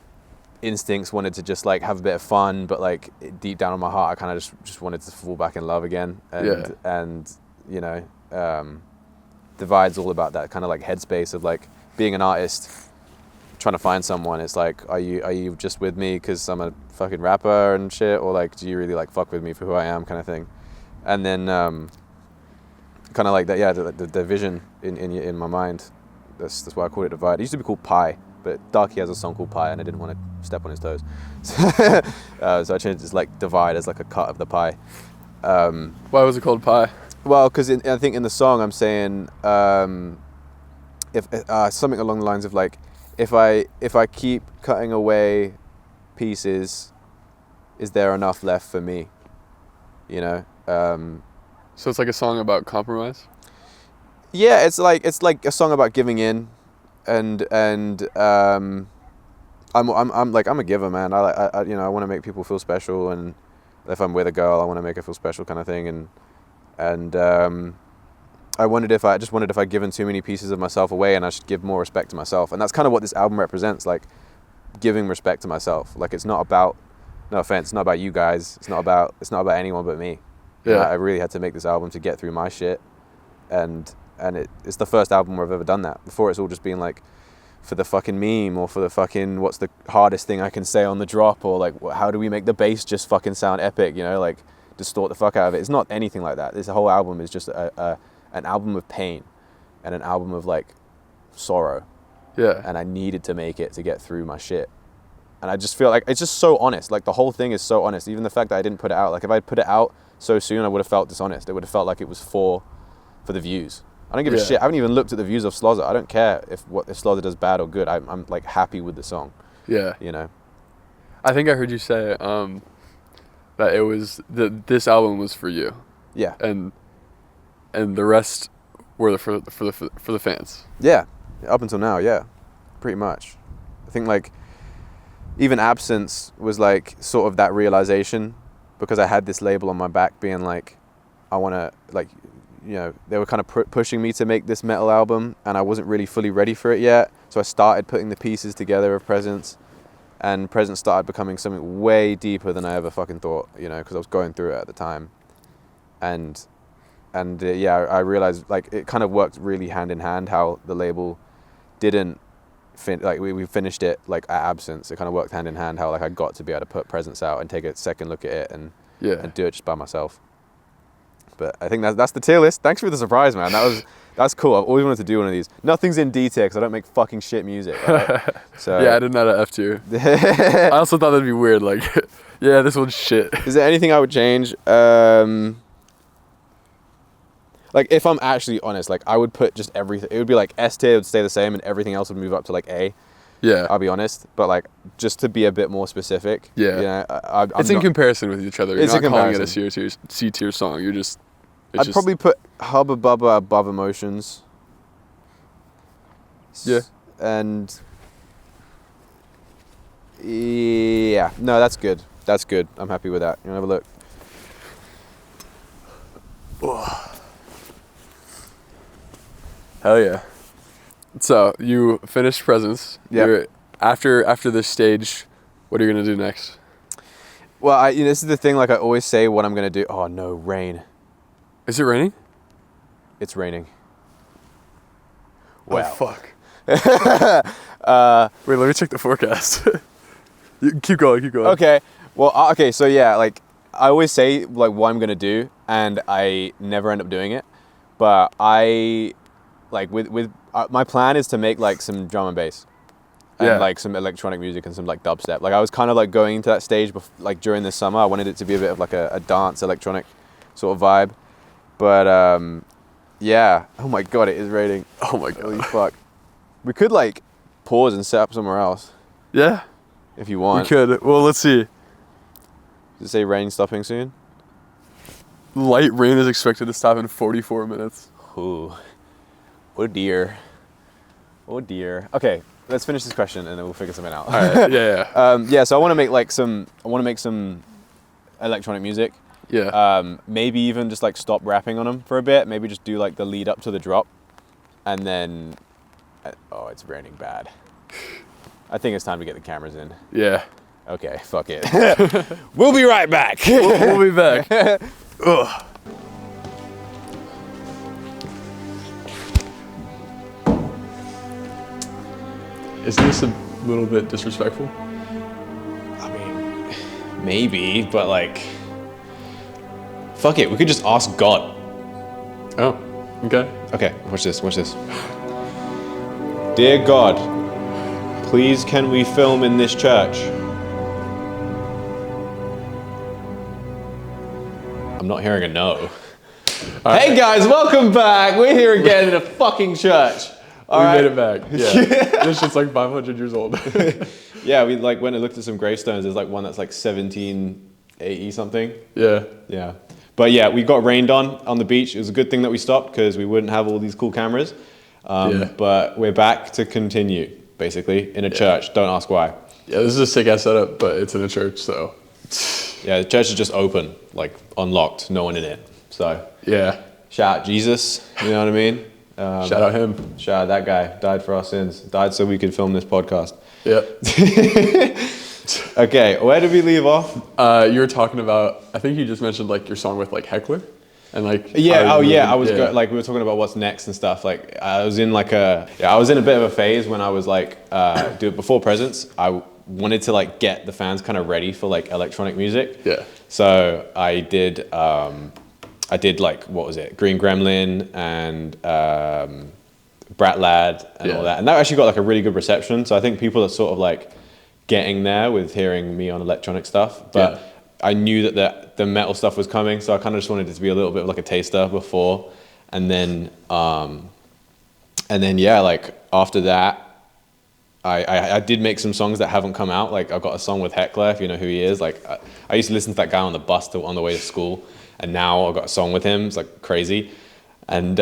instincts wanted to just like have a bit of fun, but like deep down in my heart I kind of just wanted to fall back in love again. And you know, Divide's all about that kind of like headspace of like being an artist, trying to find someone. It's like, are you just with me because I'm a fucking rapper and shit, or like do you really like fuck with me for who I am, kind of thing. And then kind of like that, the vision in my mind. That's why I called it Divide. It used to be called Pie, but Darky has a song called Pie and I didn't want to step on his toes. So I changed it to like Divide as like a cut of the pie. Why was it called Pie? Well, because I think in the song I'm saying if something along the lines of like, if I keep cutting away pieces, is there enough left for me? You know. So it's like a song about compromise? Yeah, it's like a song about giving in, and I'm a giver, man. I you know, I want to make people feel special, and if I'm with a girl, I want to make her feel special, kind of thing. And I wondered if I'd given too many pieces of myself away, and I should give more respect to myself. And that's kind of what this album represents, like giving respect to myself. Like, it's not about, no offense, it's not about you guys. It's not about anyone but me. Yeah. You know, I really had to make this album to get through my shit, and it's the first album where I've ever done that. Before, it's all just been like for the fucking meme, or for the fucking what's the hardest thing I can say on the drop, or like how do we make the bass just fucking sound epic, you know, like distort the fuck out of it. It's not anything like that. This whole album is just an album of pain and an album of like sorrow. Yeah. And I needed to make it to get through my shit. And I just feel like it's just so honest. Like, the whole thing is so honest. Even the fact that I didn't put it out. Like, if I'd put it out so soon, I would have felt dishonest. It would have felt like it was for the views. I don't give a shit. I haven't even looked at the views of Slozza. I don't care if Slozza does bad or good. I'm like happy with the song. Yeah. You know? I think I heard you say that it was this album was for you. Yeah. And the rest were for the fans. Yeah. Up until now, yeah. Pretty much. I think like even Absence was like sort of that realization, because I had this label on my back being like, I want to, like, you know, they were kind of pushing me to make this metal album, and I wasn't really fully ready for it yet. So I started putting the pieces together of Presence, and Presence started becoming something way deeper than I ever fucking thought, you know, because I was going through it at the time. And I realized like it kind of worked really hand in hand, how the label didn't we finished it like at Absence. It kind of worked hand in hand, how like I got to be able to put Presence out and take a second look at it and do it just by myself. But I think that's the tier list. Thanks for the surprise, man. That's cool. I've always wanted to do one of these. Nothing's in D tier because I don't make fucking shit music. Right? So yeah, I didn't know F tier. I also thought that'd be weird. Like, yeah, this one's shit. Is there anything I would change? Like, if I'm actually honest, like, I would put just everything. It would be like S tier would stay the same, and everything else would move up to like A. Yeah. I'll be honest, but like, just to be a bit more specific. Yeah. You know, it's in comparison with each other. You're it's not in calling it comparison. a C tier song. You're just. I'd probably put Hubba Bubba above Emotions. Yeah. And yeah, no, that's good. That's good. I'm happy with that. You want to have a look? Hell yeah. So you finished Presence. Yeah. After this stage, what are you gonna do next? Well, this is the thing. Like, I always say what I'm gonna do. Oh no, rain. Is it raining? It's raining. Well. Oh, fuck. Wait, let me check the forecast. Keep going. Okay. Well, okay. So yeah, like I always say like what I'm gonna do, and I never end up doing it. But I like with my plan is to make like some drum and bass, and like some electronic music and some like dubstep. Like I was kind of like going into that stage, like during this summer. I wanted it to be a bit of like a dance electronic sort of vibe. But yeah. Oh my god, it is raining. Oh my god. Holy fuck. We could like pause and set up somewhere else. Yeah. If you want. We could. Well, let's see. Does it say rain stopping soon? Light rain is expected to stop in 44 minutes. Ooh. Oh dear. Oh dear. Okay, let's finish this question and then we'll figure something out. All right. Yeah. Yeah, so I want to make like some electronic music. Yeah. Maybe even just like stop rapping on them for a bit. Maybe just do like the lead up to the drop. And then, oh, it's raining bad. I think it's time to get the cameras in. Yeah. Okay, fuck it. We'll be right back. We'll be back. Ugh. Isn't this a little bit disrespectful? I mean, maybe, but like, fuck it. We could just ask God. Oh, okay. Okay, watch this. Dear God, please can we film in this church? I'm not hearing a no. Hey guys, welcome back. We're here again in a fucking church. We made it back. Yeah. This shit's like 500 years old. Yeah, we like went and looked at some gravestones. There's like one that's like 1780 something. Yeah. Yeah. But yeah, we got rained on the beach. It was a good thing that we stopped because we wouldn't have all these cool cameras. But we're back to continue, basically, in a church. Don't ask why. Yeah, this is a sick ass setup, but it's in a church, so. Yeah, the church is just open, like unlocked, no one in it. So yeah. Shout out Jesus, you know what I mean? Shout out him. Shout out that guy, died for our sins. Died so we could film this podcast. Yep. Okay, where did we leave off? You were talking about, I think you just mentioned like your song with like Heckler. And like yeah, like we were talking about what's next and stuff. Like I was in a bit of a phase when I was like before Presents. I wanted to like get the fans kind of ready for like electronic music. Yeah. So I did like what was it? Green Gremlin and Brat Lad and all that. And that actually got like a really good reception. So I think people are sort of like getting there with hearing me on electronic stuff. But I knew that the metal stuff was coming, so I kind of just wanted it to be a little bit of like a taster before, and then yeah, like after that, I did make some songs that haven't come out. Like I've got a song with Heckler, if you know who he is. Like I used to listen to that guy on the bus on the way to school, and now I've got a song with him. It's like crazy, and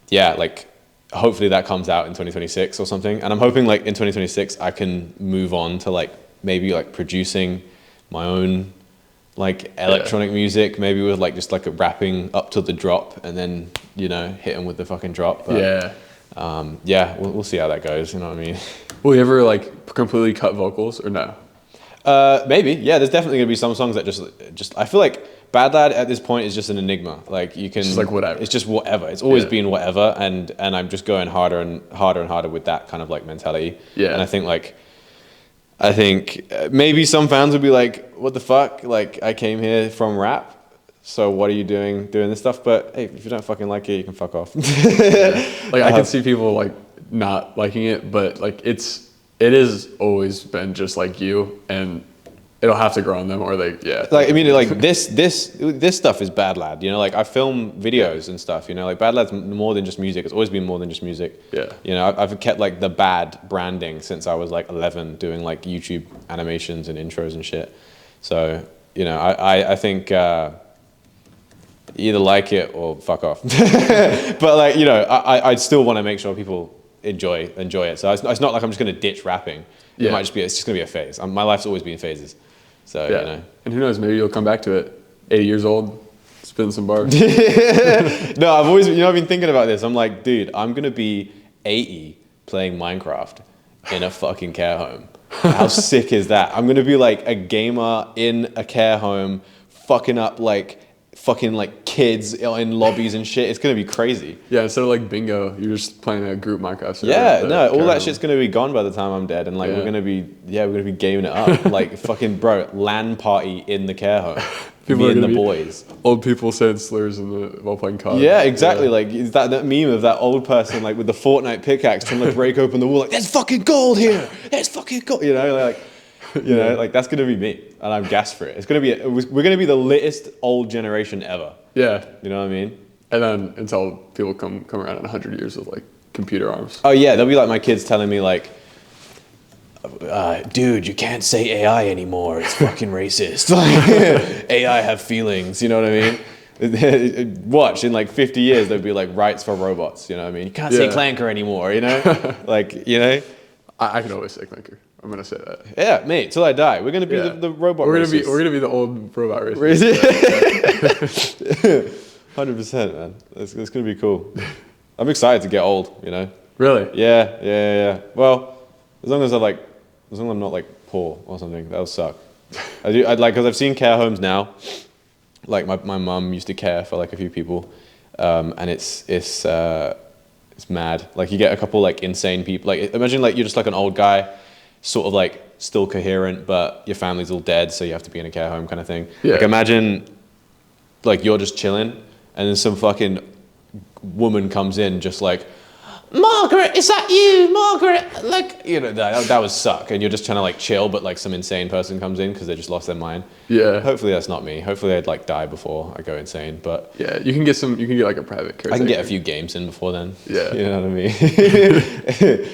yeah, like hopefully that comes out in 2026 or something. And I'm hoping like in 2026 I can move on to like maybe like producing my own like electronic music, maybe with like just like a rapping up to the drop and then, you know, hit them with the fucking drop. But, yeah, we'll see how that goes, you know what I mean? Will you ever like completely cut vocals or no? Maybe, yeah, there's definitely gonna be some songs that just I feel like Bad Lad at this point is just an enigma. Like you can, it's just like whatever. It's just whatever. It's always been whatever, and I'm just going harder and harder with that kind of like mentality. Yeah. And I think maybe some fans would be like, what the fuck? Like, I came here from rap, so what are you doing this stuff? But hey, if you don't fucking like it, you can fuck off. Like, I can see people like not liking it, but like it has always been just like you, and it'll have to grow on them, or like I mean, like this stuff is Bad Lad, you know. Like I film videos and stuff, you know. Like Bad Lad's more than just music. It's always been more than just music. Yeah. You know, I've kept like the bad branding since I was like 11, doing like YouTube animations and intros and shit. So you know, I think either like it or fuck off. But like, you know, I still want to make sure people enjoy it. So it's not like I'm just gonna ditch rapping. It might just be, it's just gonna be a phase. My life's always been phases. So, you know. And who knows, maybe you'll come back to it. 80 years old, spitting some bars. No, I've been thinking about this. I'm like, dude, I'm going to be 80 playing Minecraft in a fucking care home. How sick is that? I'm going to be like a gamer in a care home, fucking up like fucking like kids in lobbies and shit. It's gonna be crazy. Yeah, instead of like bingo, you're just playing a group Minecraft server. Yeah, no, all care that home. shit's gonna be gone by the time I'm dead, and like Yeah. we're gonna be gaming it up. Like fucking bro, LAN party in the care home. People Me are and gonna the be boys. Old people saying slurs while playing COD. Yeah, exactly. Like is that meme of that old person like with the Fortnite pickaxe trying to like break open the wall, like there's fucking gold here. There's fucking gold. You know, like like that's gonna be me, and I'm gassed for it. It's gonna be we're gonna be the littest old generation ever. Yeah. You know what I mean? And then until people come around in 100 years with like computer arms. Oh yeah, they'll be like my kids telling me like, dude, you can't say AI anymore. It's fucking racist. Like, AI have feelings. You know what I mean? Watch in like 50 years, there'll be like rights for robots. You know what I mean? You can't say clanker anymore. You know, like I can always say clanker. I'm gonna say that. Yeah, mate. Till I die, we're gonna be the robot. We're racists. gonna be the old robot race. 100%, man. It's gonna be cool. I'm excited to get old. You know. Really? Yeah. Well, as long as I'm not like poor or something, that'll suck. I'd like, because I've seen care homes now. Like my mum used to care for like a few people, and it's mad. Like you get a couple like insane people. Like imagine like you're just like an old guy, sort of like still coherent, but your family's all dead, so you have to be in a care home kind of thing. Yeah. Like imagine like you're just chilling, and then some fucking woman comes in just like, Margaret, is that you, Margaret? Like, that would suck. And you're just trying to like chill, but like some insane person comes in because they just lost their mind. Yeah. Hopefully that's not me. Hopefully I'd like die before I go insane. But yeah, you can get like a private caretaker. I can get a few games in before then. Yeah. You know what I mean?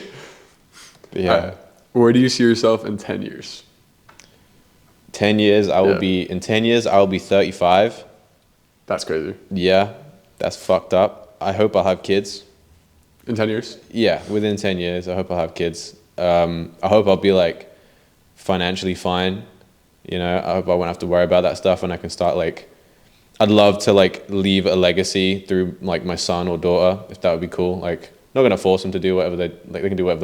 Yeah. Where do you see yourself in 10 years? 10 years, in 10 years, I will be 35. That's crazy. Yeah, that's fucked up. I hope I'll have kids. In 10 years? Yeah, within 10 years, I hope I'll have kids. I hope I'll be like financially fine. I hope I won't have to worry about that stuff, and I can start like, I'd love to like leave a legacy through like my son or daughter, if that would be cool. Like, not gonna force them to do whatever they can do whatever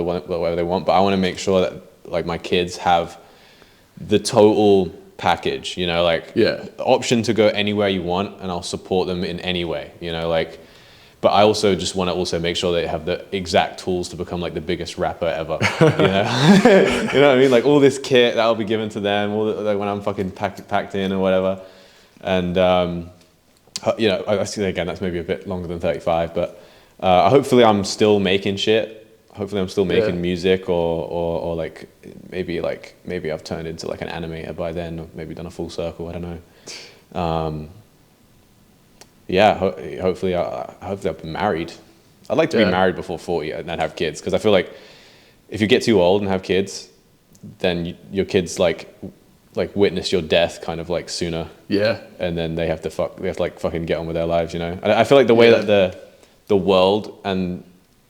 they want, but I want to make sure that like my kids have the total package. The option to go anywhere you want, and I'll support them in any way. But I also just want to also make sure they have the exact tools to become like the biggest rapper ever. You know what I mean? Like all this kit that'll be given to them, like when I'm fucking packed in or whatever. And I see again that's maybe a bit longer than 35, but hopefully I'm still making shit. Hopefully I'm still making music, or like maybe I've turned into like an animator by then, or maybe done a full circle. I don't know. Hopefully I'll be married. I'd like to be married before 40 and then have kids, because I feel like if you get too old and have kids, then your kids like witness your death kind of like sooner. Yeah. And then they have to fucking get on with their lives, And I feel like the way that the world and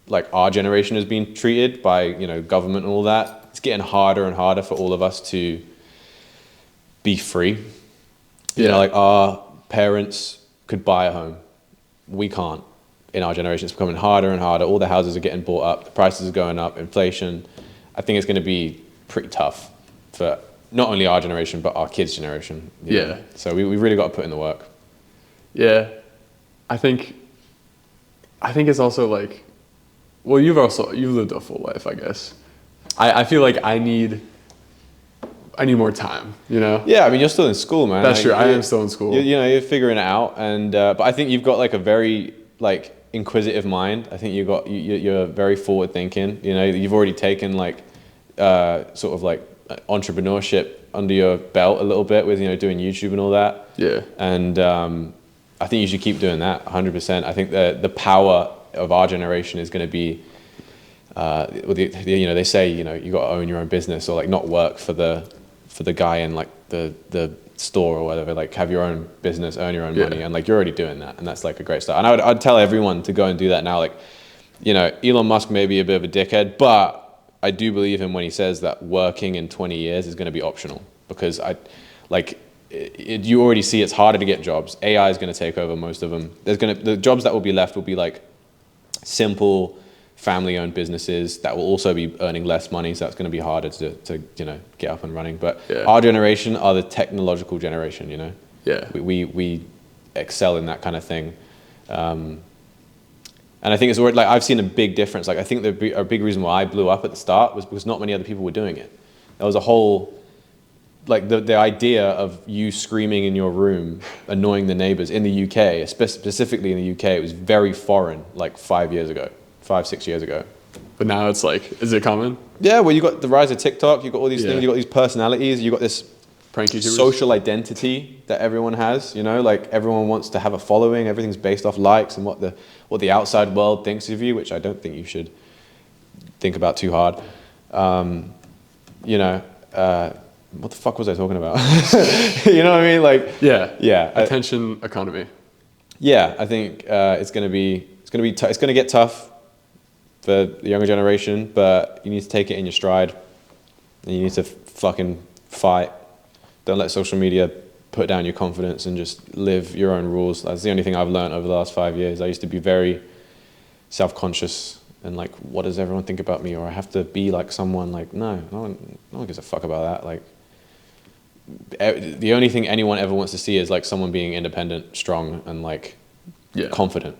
like our generation has been treated by, government and all that, it's getting harder and harder for all of us to be free. Like our parents could buy a home. We can't. In our generation, it's becoming harder and harder. All the houses are getting bought up. The prices are going up. Inflation. I think it's going to be pretty tough for not only our generation, but our kids' generation. You know? So we really got to put in the work. Yeah. I think it's also like, well, you've lived a full life, I guess. I feel like I need more time, Yeah, I mean, you're still in school, man. That's true. I am still in school. You're figuring it out, and but I think you've got like a very like inquisitive mind. I think you're very forward thinking. You've already taken like sort of like entrepreneurship under your belt a little bit with doing YouTube and all that. Yeah. And I think you should keep doing that 100%. I think the power of our generation is going to be. They say you got to own your own business, or like not work for the guy in like the store or whatever, like have your own business, earn your own money, and like you're already doing that, and that's like a great start. And I'd tell everyone to go and do that now. Like, Elon Musk may be a bit of a dickhead, but I do believe him when he says that working in 20 years is going to be optional, because you already see it's harder to get jobs. AI is going to take over most of them. The jobs that will be left will be like simple family-owned businesses that will also be earning less money, so that's going to be harder to get up and running. But our generation are the technological generation, Yeah. We excel in that kind of thing. And I think it's already, like, I've seen a big difference. Like, I think a big reason why I blew up at the start was because not many other people were doing it. There was a whole, like, the idea of you screaming in your room, annoying the neighbors in the UK, specifically in the UK, it was very foreign, like 5 years ago, 6 years ago. But now it's like, is it common? Yeah, well, you got the rise of TikTok, you got all these things, you got these personalities, you got this prank YouTubers, social identity that everyone has, you know, like everyone wants to have a following, everything's based off likes and what the outside world thinks of you, which I don't think you should think about too hard. You know, what the fuck was I talking about? You know what I mean? Like, yeah. Attention economy. Yeah, I think it's gonna get tough for the younger generation, but you need to take it in your stride, and you need to fucking fight. Don't let social media put down your confidence and just live your own rules. That's the only thing I've learned over the last 5 years. I used to be very self-conscious and like, what does everyone think about me? Or I have to be like someone. Like, no one gives a fuck about that. Like, the only thing anyone ever wants to see is like someone being independent, strong, and like confident.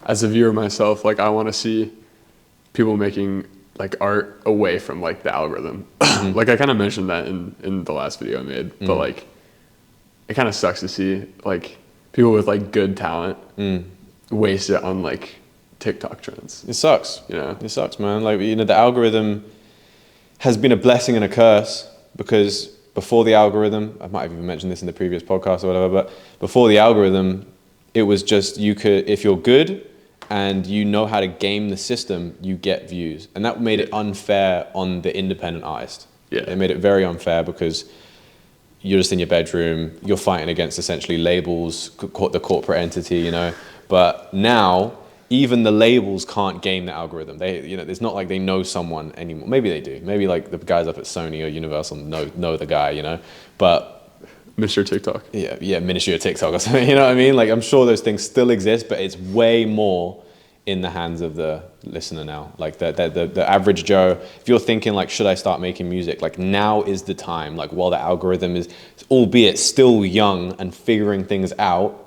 As a viewer myself, like, I want to see people making like art away from like the algorithm. Like, I kind of mentioned that in the last video I made, but like, it kind of sucks to see like people with like good talent waste it on like TikTok trends. It sucks. You know, it sucks, man. Like, you know, the algorithm has been a blessing and a curse, because before the algorithm, I might have even mentioned this in the previous podcast or whatever, but before the algorithm, it was just, you could, if you're good and you know how to game the system, you get views. And that made it unfair on the independent artist. Yeah. It made it very unfair, because you're just in your bedroom, you're fighting against essentially labels, the corporate entity, you know. But now, even the labels can't game the algorithm. They, you know, it's not like they know someone anymore. Maybe they do. Maybe like the guys up at Sony or Universal know the guy, you know. But Mr. TikTok. Yeah, Ministry of TikTok or something. You know what I mean? Like, I'm sure those things still exist, but it's way more in the hands of the listener now. Like the average Joe, if you're thinking like, should I start making music? Like, now is the time. Like, while the algorithm is, albeit still young and figuring things out,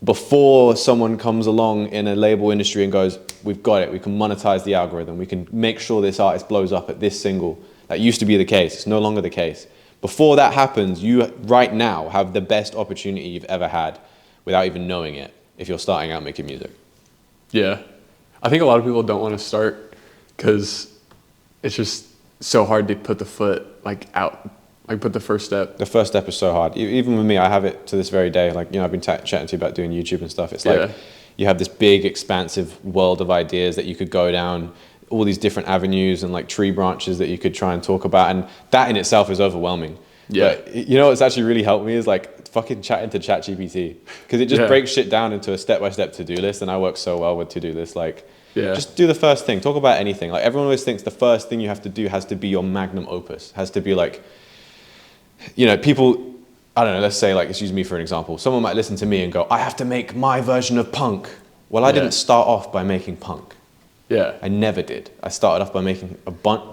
before someone comes along in a label industry and goes, we've got it, we can monetize the algorithm, we can make sure this artist blows up at this single. That used to be the case, it's no longer the case. Before that happens, you right now have the best opportunity you've ever had without even knowing it, if you're starting out making music. Yeah. I think a lot of people don't want to start because it's just so hard to put the foot like out, like put the first step. The first step is so hard. Even with me, I have it to this very day. Like, you know, I've been chatting to you about doing YouTube and stuff. It's like you have this big, expansive world of ideas that you could go down, all these different avenues and like tree branches that you could try and talk about. And that in itself is overwhelming. Yeah. But you know what's actually really helped me is like fucking chatting to ChatGPT, because it just breaks shit down into a step-by-step to-do list. And I work so well with to-do lists. Like, just do the first thing. Talk about anything. Like, everyone always thinks the first thing you have to do has to be your magnum opus. Has to be like, you know, people, I don't know, let's say like, let's use me for an example. Someone might listen to me and go, I have to make my version of punk. Well, I didn't start off by making punk. Yeah. I never did. I started off by making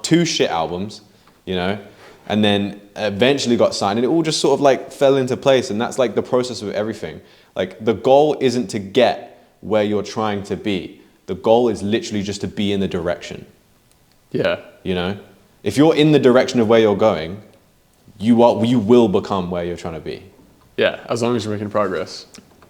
two shit albums, you know, and then eventually got signed, and it all just sort of like fell into place. And that's like the process of everything. Like, the goal isn't to get where you're trying to be. The goal is literally just to be in the direction. Yeah. You know, if you're in the direction of where you're going, you will become where you're trying to be. Yeah. As long as you're making progress.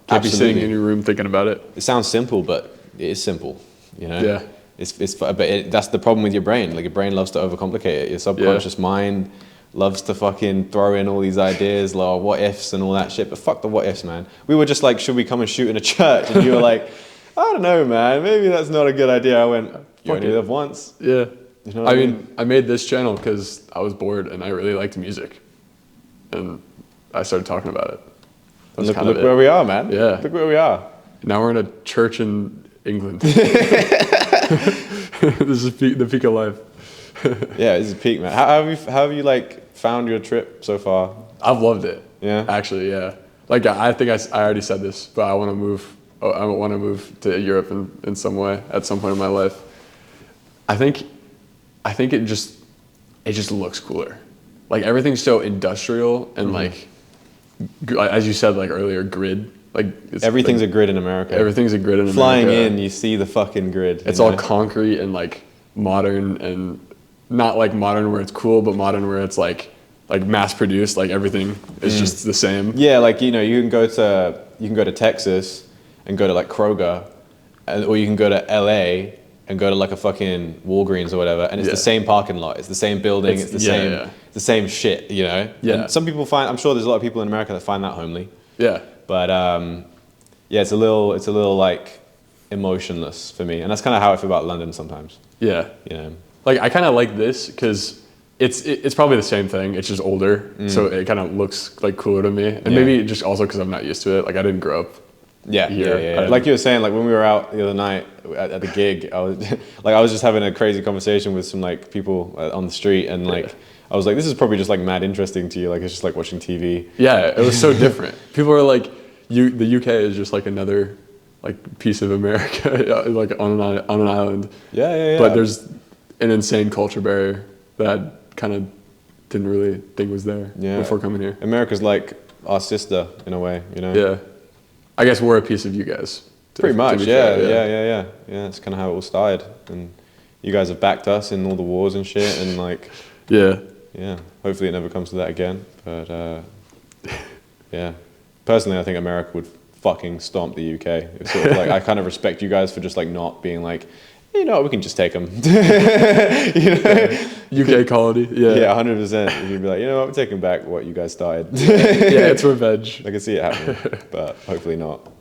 Can't be sitting in your room thinking about it. It sounds simple, but it is simple. You know. Yeah. That's the problem with your brain. Like, your brain loves to overcomplicate it. Your subconscious mind loves to fucking throw in all these ideas, like what ifs and all that shit. But fuck the what ifs, man. We were just like, should we come and shoot in a church? And you were like, I don't know, man. Maybe that's not a good idea. I went, you only live once. Yeah. You know what I mean? I made this channel because I was bored and I really liked music, and I started talking about it. Look where we are, man. Yeah. Look where we are. Now we're in a church in England. This is the peak of life. Yeah, this is peak, man. How have you like found your trip so far? I've loved it. Yeah. Actually, yeah. Like, I think I already said this, but I want to move. I want to move to Europe in some way at some point in my life. I think it just looks cooler. Like, everything's so industrial and like as you said like earlier, grid. Like Everything's a grid in America. Everything's a grid in Flying America. in, you see the fucking grid. It's all concrete and like modern, and not like modern where it's cool, but modern where it's like mass produced. Like everything is just the same. Yeah, like you can go to Texas and go to like Kroger, or you can go to LA and go to like a fucking Walgreens or whatever, and it's the same parking lot, it's the same building, it's the same shit, you know. Yeah. And some people I'm sure there's a lot of people in America that find that homely. Yeah. But it's a little like emotionless for me, and that's kind of how I feel about London sometimes. Yeah. You know, like I kind of like this because it's probably the same thing. It's just older, so it kind of looks like cooler to me, and maybe just also because I'm not used to it. Like I didn't grow up. Yeah. Like you were saying, like when we were out the other night at the gig, I was just having a crazy conversation with some like people on the street, and like I was like, this is probably just like mad interesting to you. Like it's just like watching TV. Yeah, it was so different. People are like, the UK is just like another like piece of America, like on an island. Yeah. But there's an insane culture barrier that I kind of didn't really think was there before coming here. America's like our sister in a way, you know. Yeah. I guess we're a piece of you guys. Pretty much, yeah. That's kind of how it all started, and you guys have backed us in all the wars and shit, and like, yeah. Hopefully, it never comes to that again. But yeah, personally, I think America would fucking stomp the UK. It's sort of like I kind of respect you guys for just like not being like, you know, we can just take them. You know? UK colony, yeah. Yeah, 100%. You'd be like, you know what, we're taking back what you guys started. Yeah, it's revenge. I can see it happening, but hopefully not.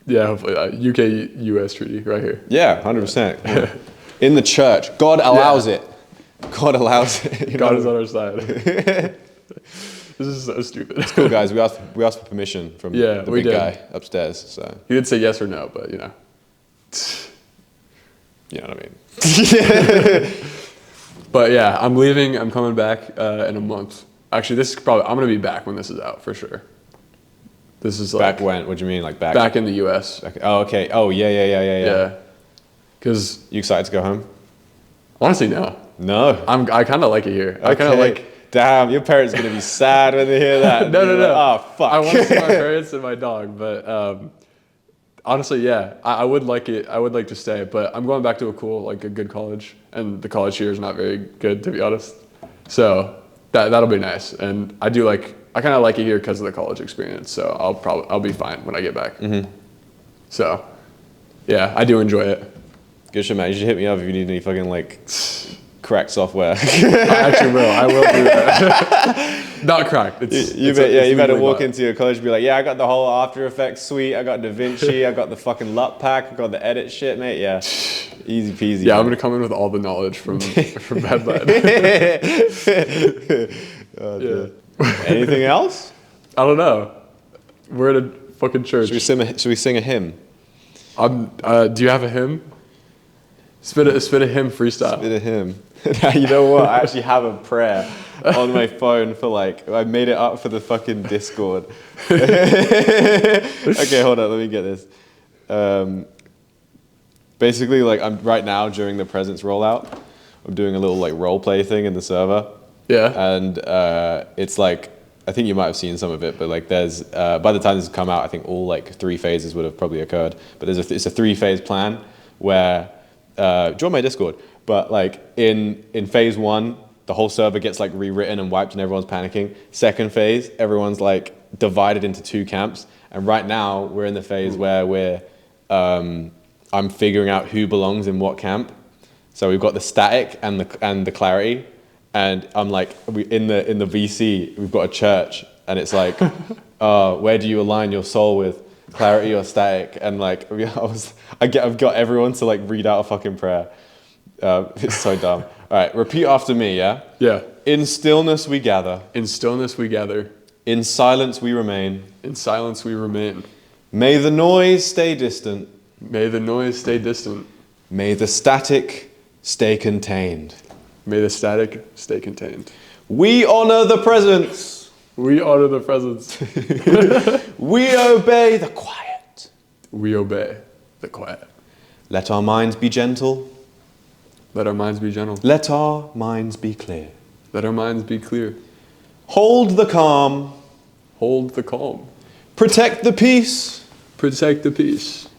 Yeah, hopefully. UK-US treaty right here. Yeah, 100%. In the church. God allows it. God allows it. God is on our side. This is so stupid. It's cool, guys. We asked for permission from the big guy upstairs. So he did say yes or no, but you know. You know what I mean? But yeah, I'm leaving. I'm coming back in a month. Actually, I'm gonna be back when this is out for sure. This is like back when? What do you mean, like back? Back in the U.S. Oh, okay. Oh, yeah. Yeah. Because you excited to go home? Honestly, no. No. I kind of like it here. Okay. I kind of like. Damn, your parents are gonna be sad when they hear that. No. Like, oh fuck. I want to see my parents and my dog, but honestly, yeah, I would like it. I would like to stay, but I'm going back to a good college, and the college here is not very good, to be honest. So that'll be nice, and I kind of like it here because of the college experience. So I'll be fine when I get back. Mm-hmm. So yeah, I do enjoy it. Good shit, man. You should hit me up if you need any fucking like crack software. I actually will. I will do that. Not crack. You better walk into your college and be like, yeah, I got the whole After Effects suite. I got DaVinci. I got the fucking LUT pack. I got the edit shit, mate. Yeah, easy peasy. Yeah, man. I'm gonna come in with all the knowledge from Headlight. Anything else? I don't know. We're at a fucking church. Should we sing a hymn? Do you have a hymn? Spit a hymn freestyle. Spit a hymn. You know what? I actually have a prayer on my phone I made it up for the fucking Discord. Okay, hold on. Let me get this. Basically, like I'm right now during the presents rollout, I'm doing a little like role play thing in the server. Yeah. And it's like, I think you might have seen some of it, but like there's, by the time this has come out, I think all like 3 phases would have probably occurred. But it's a 3-phase plan where, join my Discord, but like in phase 1, the whole server gets like rewritten and wiped and everyone's panicking. Second phase, everyone's like divided into 2 camps. And right now we're in the phase where I'm figuring out who belongs in what camp. So we've got the static and the clarity. And I'm like, in the VC, we've got a church, and it's like, where do you align your soul with, clarity or static? And like, I've got everyone to like read out a fucking prayer. It's so dumb. All right, repeat after me, yeah? Yeah. In stillness we gather. In stillness we gather. In silence we remain. In silence we remain. May the noise stay distant. May the noise stay distant. May the static stay contained. May the static stay contained. We honor the presence. We honor the presence. We obey the quiet. We obey the quiet. Let our minds be gentle. Let our minds be gentle. Let our minds be clear. Let our minds be clear. Hold the calm. Hold the calm. Protect the peace Protect the peace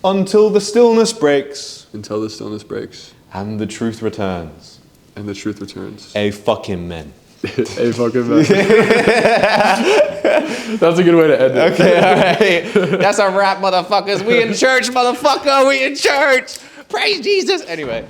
until the stillness breaks until the stillness breaks and the truth returns. and the truth returns. A fucking men. A fucking man. That's a good way to end it. Okay, all right. That's a wrap, motherfuckers. We in church, motherfucker. We in church. Praise Jesus. Anyway.